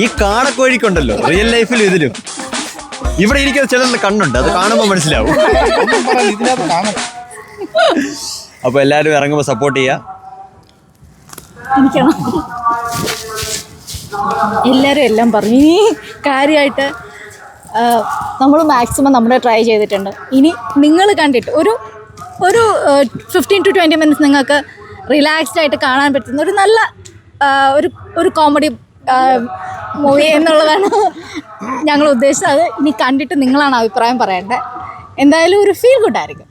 ഈ കാടക്കോഴിക്കുണ്ടല്ലോ റിയൽ ലൈഫിലും ഇതിലും ഇവിടെ ഇരിക്കുന്ന ചിലരുടെ കണ്ണുണ്ട്, അത് കാണുമ്പോൾ മനസ്സിലാവും. അപ്പൊ എല്ലാവരും ഇറങ്ങുമ്പോൾ സപ്പോർട്ട് ചെയ്യുക. എല്ലാവരും എല്ലാം പറഞ്ഞു. ഇനി കാര്യമായിട്ട് നമ്മൾ മാക്സിമം നമ്മുടെ ട്രൈ ചെയ്തിട്ടുണ്ട്. ഇനി നിങ്ങൾ കണ്ടിട്ട് ഒരു 15 to 20 minutes നിങ്ങൾക്ക് റിലാക്സ്ഡ് ആയിട്ട് കാണാൻ പറ്റുന്ന ഒരു നല്ല ഒരു കോമഡി മൂവി എന്നുള്ളതാണ് ഞങ്ങൾ ഉദ്ദേശിച്ചത്. ഇനി കണ്ടിട്ട് നിങ്ങളാണ് അഭിപ്രായം പറയേണ്ടത്. എന്തായാലും ഒരു ഫീൽ ഗുഡ് ആയിരിക്കും.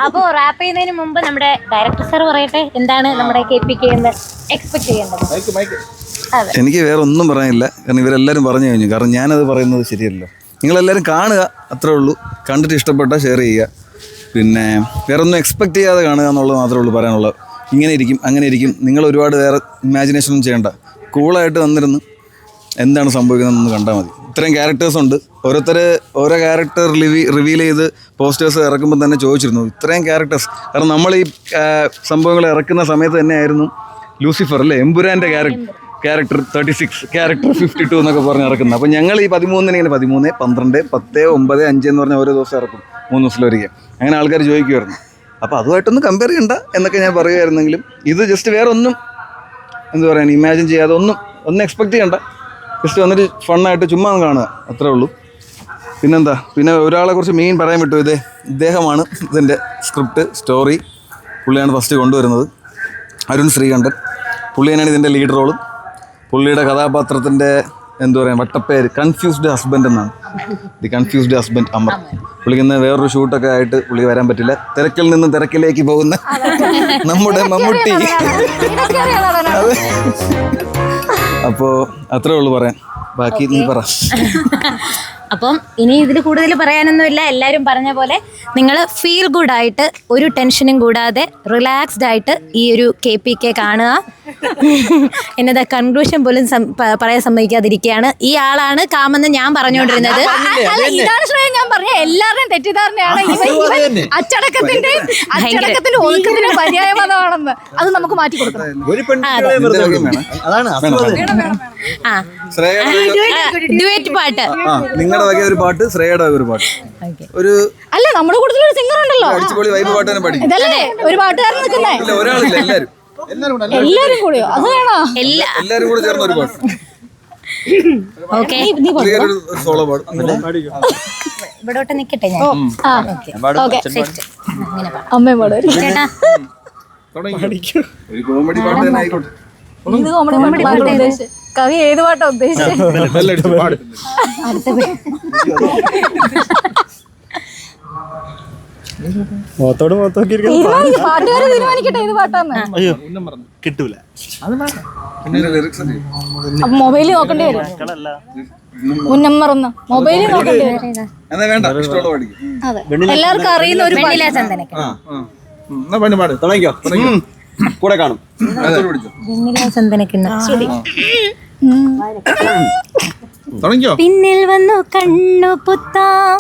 അപ്പോ റാപ്പ് ചെയ്യുന്നതിന് മുമ്പ് നമ്മുടെ ഡയറക്ടർ സാർ പറയട്ടെ, എന്താണ് നമ്മുടെ KPK എന്ന് എക്സ്പെക്ട് ചെയ്യേണ്ടത്? എനിക്ക് വേറെ ഒന്നും പറയാനില്ല, കാരണം ഇവരെല്ലാവരും പറഞ്ഞു കഴിഞ്ഞു. കാരണം ഞാനത് പറയുന്നത് ശരിയല്ലോ. നിങ്ങളെല്ലാവരും കാണുക, അത്രേ ഉള്ളൂ. കണ്ടിട്ട് ഇഷ്ടപ്പെട്ടാൽ ഷെയർ ചെയ്യുക. പിന്നെ വേറെ ഒന്നും എക്സ്പെക്ട് ചെയ്യാതെ കാണുക എന്നുള്ളത് മാത്രമേ ഉള്ളൂ പറയാനുള്ളത്. ഇങ്ങനെ ഇരിക്കും അങ്ങനെ ഇരിക്കും, നിങ്ങൾ ഒരുപാട് വേറെ ഇമാജിനേഷനൊന്നും ചെയ്യേണ്ട. കൂളായിട്ട് വന്നിരുന്ന് എന്താണ് സംഭവിക്കുന്നതെന്ന് കണ്ടാൽ മതി. ഇത്രയും ക്യാരക്ടേഴ്സ് ഉണ്ട്, ഓരോ ക്യാരക്ടർ റിവീൽ ചെയ്ത് പോസ്റ്റേഴ്സ് ഇറക്കുമ്പോൾ തന്നെ ചോദിച്ചിരുന്നു ഇത്രയും ക്യാരക്ടേഴ്സ്. കാരണം നമ്മൾ ഈ സംഭവങ്ങൾ ഇറക്കുന്ന സമയത്ത് തന്നെയായിരുന്നു ലൂസിഫർ അല്ലേ, എമ്പുരാൻ്റെ ക്യാരക്ടർ 36, ക്യാരക്ടർ 52 എന്നൊക്കെ പറഞ്ഞ് ഇറക്കുന്നത്. അപ്പോൾ ഞങ്ങൾ ഈ 13 ഇങ്ങനെ 13, 12, 10, 9, 5 എന്ന് പറഞ്ഞാൽ ഓരോ ദിവസം ഇറക്കും, 3 ദിവസത്തിലൊരിക്കൽ. അങ്ങനെ ആൾക്കാർ ചോദിക്കുമായിരുന്നു. അപ്പോൾ അതുമായിട്ടൊന്നും കമ്പയർ ചെയ്യണ്ട എന്നൊക്കെ ഞാൻ പറയുമായിരുന്നെങ്കിലും, ഇത് ജസ്റ്റ് വേറെ ഒന്നും എന്താ പറയുക, ഇമാജിൻ ചെയ്യാതെ ഒന്നും എക്സ്പെക്ട് ചെയ്യണ്ട. ജസ്റ്റ് വന്നിട്ട് ഫണ്ണായിട്ട് ചുമ്മാ കാണുക, അത്രേ ഉള്ളൂ. പിന്നെന്താ, പിന്നെ ഒരാളെ കുറിച്ച് മെയിൻ പറയാൻ പറ്റുമോ, ഇദ്ദേഹമാണ് ഇതിൻ്റെ സ്ക്രിപ്റ്റ് സ്റ്റോറി. പുള്ളിയാണ് ഫസ്റ്റ് കൊണ്ടുവരുന്നത്, അരുൺ ശ്രീകണ്ഠൻ. പുള്ളി തന്നെയാണ് ഇതിൻ്റെ ലീഡ് റോളും. പുള്ളിയുടെ കഥാപാത്രത്തിൻ്റെ എന്താ പറയുക വട്ടപ്പേര് കൺഫ്യൂസ്ഡ് ഹസ്ബൻഡ് എന്നാണ്. The confused husband Amar. പുള്ളിക്ക് ഇന്ന് വേറൊരു ഷൂട്ടൊക്കെ ആയിട്ട് പുള്ളി വരാൻ പറ്റില്ല. തിരക്കിൽ നിന്ന് തിരക്കിലേക്ക് പോകുന്ന നമ്മുടെ മമ്മൂട്ടി. അപ്പോൾ അത്രേ ഉള്ളൂ പറയാൻ, ബാക്കി നീ പറ. അപ്പം ഇനി ഇതിൽ കൂടുതൽ പറയാനൊന്നുമില്ല. എല്ലാവരും പറഞ്ഞ പോലെ നിങ്ങൾ ഫീൽ ഗുഡ് ആയിട്ട് ഒരു ടെൻഷനും കൂടാതെ റിലാക്സ്ഡ് ആയിട്ട് ഈ ഒരു KPK കാണുക. എന്നതാ കൺക്ലൂഷൻ പോലും പറയാൻ സമ്മതിക്കാതിരിക്കുകയാണ്. ഈ ആളാണ് കാമെന്ന് ഞാൻ പറഞ്ഞുകൊണ്ടിരുന്നത്. ഇതാണ് ശ്രേയ ഞാൻ പറഞ്ഞ എല്ലാവരുടെയും തെറ്റിദ്ധാരണയാണ്. അച്ചടക്കത്തിന്റെ ഒതുക്കത്തിന് പര്യായപദമാണെന്ന് അത് നമുക്ക് മാറ്റി കൊടുക്കണം. ഡ്യുവറ്റ് പാട്ട്, നിങ്ങളുടെ വക ഒരു പാട്ട്, ശ്രേയയുടെ വക ഒരു പാട്ട്, ഒരു അല്ല നമ്മുടെ കൂട്ടത്തിൽ ഒരു സിംഗർ ഉണ്ടല്ലോ, അടിച്ചുപൊളി വൈബ് പാട്ട് തന്നെ പഠിക്കും. ഇതല്ലേ ഒരു പാട്ടുകാരൻ നിൽക്കുന്നേ, ഒരാളില്ല എല്ലാരും കൂടിയോ? അത് വേണോ? എല്ലാരും കൂടെ ചേർന്ന ഒരു പാട്ട്. സോളോ പാട്ട് ഇവിടോട്ട് നിക്കട്ടെ ഞാൻ. അമ്മയും പാടും ഒരു കോമഡി പാട്ട് തന്നെ ആയിക്കോട്ടെ. ഇത് കോമഡി പാട്ട് ഉദ്ദേശിച്ചത് കവി ഏത് പാട്ടാ ഉദ്ദേശിച്ചത്? പാട്ടുകാരെ തീരുമാനിക്കട്ടെ ഏത് പാട്ടാന്ന്. കിട്ടൂല, മൊബൈലിൽ നോക്കേണ്ടി വരും. ഉന്നമ്മറന്ന് മൊബൈലിൽ നോക്കേണ്ടി വരും. അതെ, എല്ലാവർക്കും അറിയുന്ന ഒരു വെണ്ണിലാ ചന്ദനക്ക്. കൂടെ കാണും. വെണ്ണിലാ ചന്ദനക്കിണ്ണ തുടങ്ങിയോ? പിന്നിൽ വന്നു കണ്ണു പുത്താം,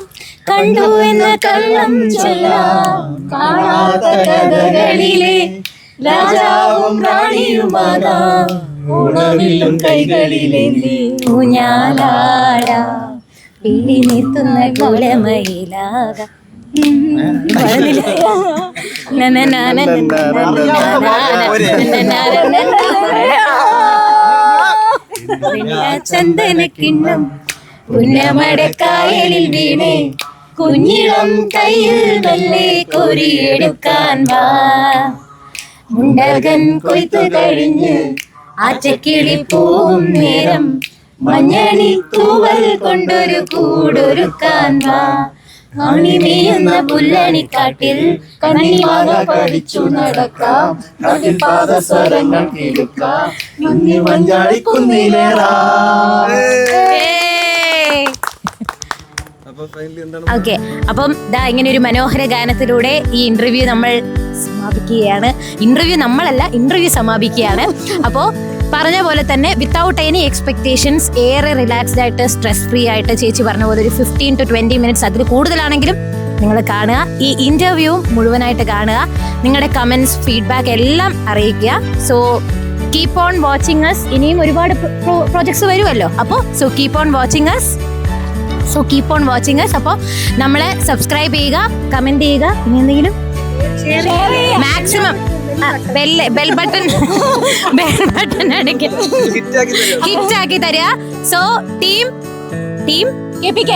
കണ്ടു എന്ന് കള്ളം ചൊല്ലാം, കാണാത്ത കഥകളിലെ രാജാവും റാണിയുമാകാം, ഊണവില്ലും കൈകളിലേന്തി ഊഞ്ഞാലാടാം, പിടി നിർത്തുന്ന കുലമയിലാകാം. ചന്ദനക്കിണ്ണം പുന്നമടക്കായലിൽ വീണേ കുഞ്ഞിളം കയ്യിൽ മെല്ലെ കോരിയെടുക്കാൻ വാ. മുണ്ടകൻ കൊയ്ത്തു കഴിഞ്ഞ് ആറ്റക്കിളി പോവും നേരം മഞ്ഞണി തൂവൽ കൊണ്ടൊരു കൂടൊരുക്കാൻ വാ. കാണിമേയുന്ന പുല്ലണിക്കാട്ടിൽ കണ്ണിമാക പഠിച്ചു നടക്കാം. പാദസ്വരങ്ങൾ കേൾക്കാം. ഓക്കെ, അപ്പം ദാ ഇങ്ങനെ ഒരു മനോഹര ഗാനത്തിലൂടെ ഈ ഇന്റർവ്യൂ നമ്മൾ സമാപിക്കുകയാണ്. ഇന്റർവ്യൂ സമാപിക്കുകയാണ്. അപ്പോൾ പറഞ്ഞ പോലെ തന്നെ വിത്തൗട്ട് എനി എക്സ്പെക്ടേഷൻസ് ഏറെ റിലാക്സ്ഡ് ആയിട്ട് സ്ട്രെസ് ഫ്രീ ആയിട്ട് ചേച്ചി പറഞ്ഞ പോലെ ഒരു 15 to 20 minutes അതിൽ കൂടുതലാണെങ്കിലും നിങ്ങൾ കാണുക. ഈ ഇന്റർവ്യൂ മുഴുവനായിട്ട് കാണുക. നിങ്ങളുടെ കമന്റ്സ് ഫീഡ്ബാക്ക് എല്ലാം അറിയിക്കുക. So keep on watching us. ഇനിയും ഒരുപാട് പ്രോജക്ട്സ് വരുമല്ലോ. അപ്പോൾ കീപ് ഓൺ വാച്ചിങ് അസ്. അപ്പോൾ നമ്മളെ സബ്സ്ക്രൈബ് ചെയ്യുക, കമന്റ് ചെയ്യുക, ഇനി എന്തെങ്കിലും മാക്സിമം ബെൽ ബട്ടൺ അടിക്കുക, ഹിറ്റ് ആക്കി തരിക. So team KPK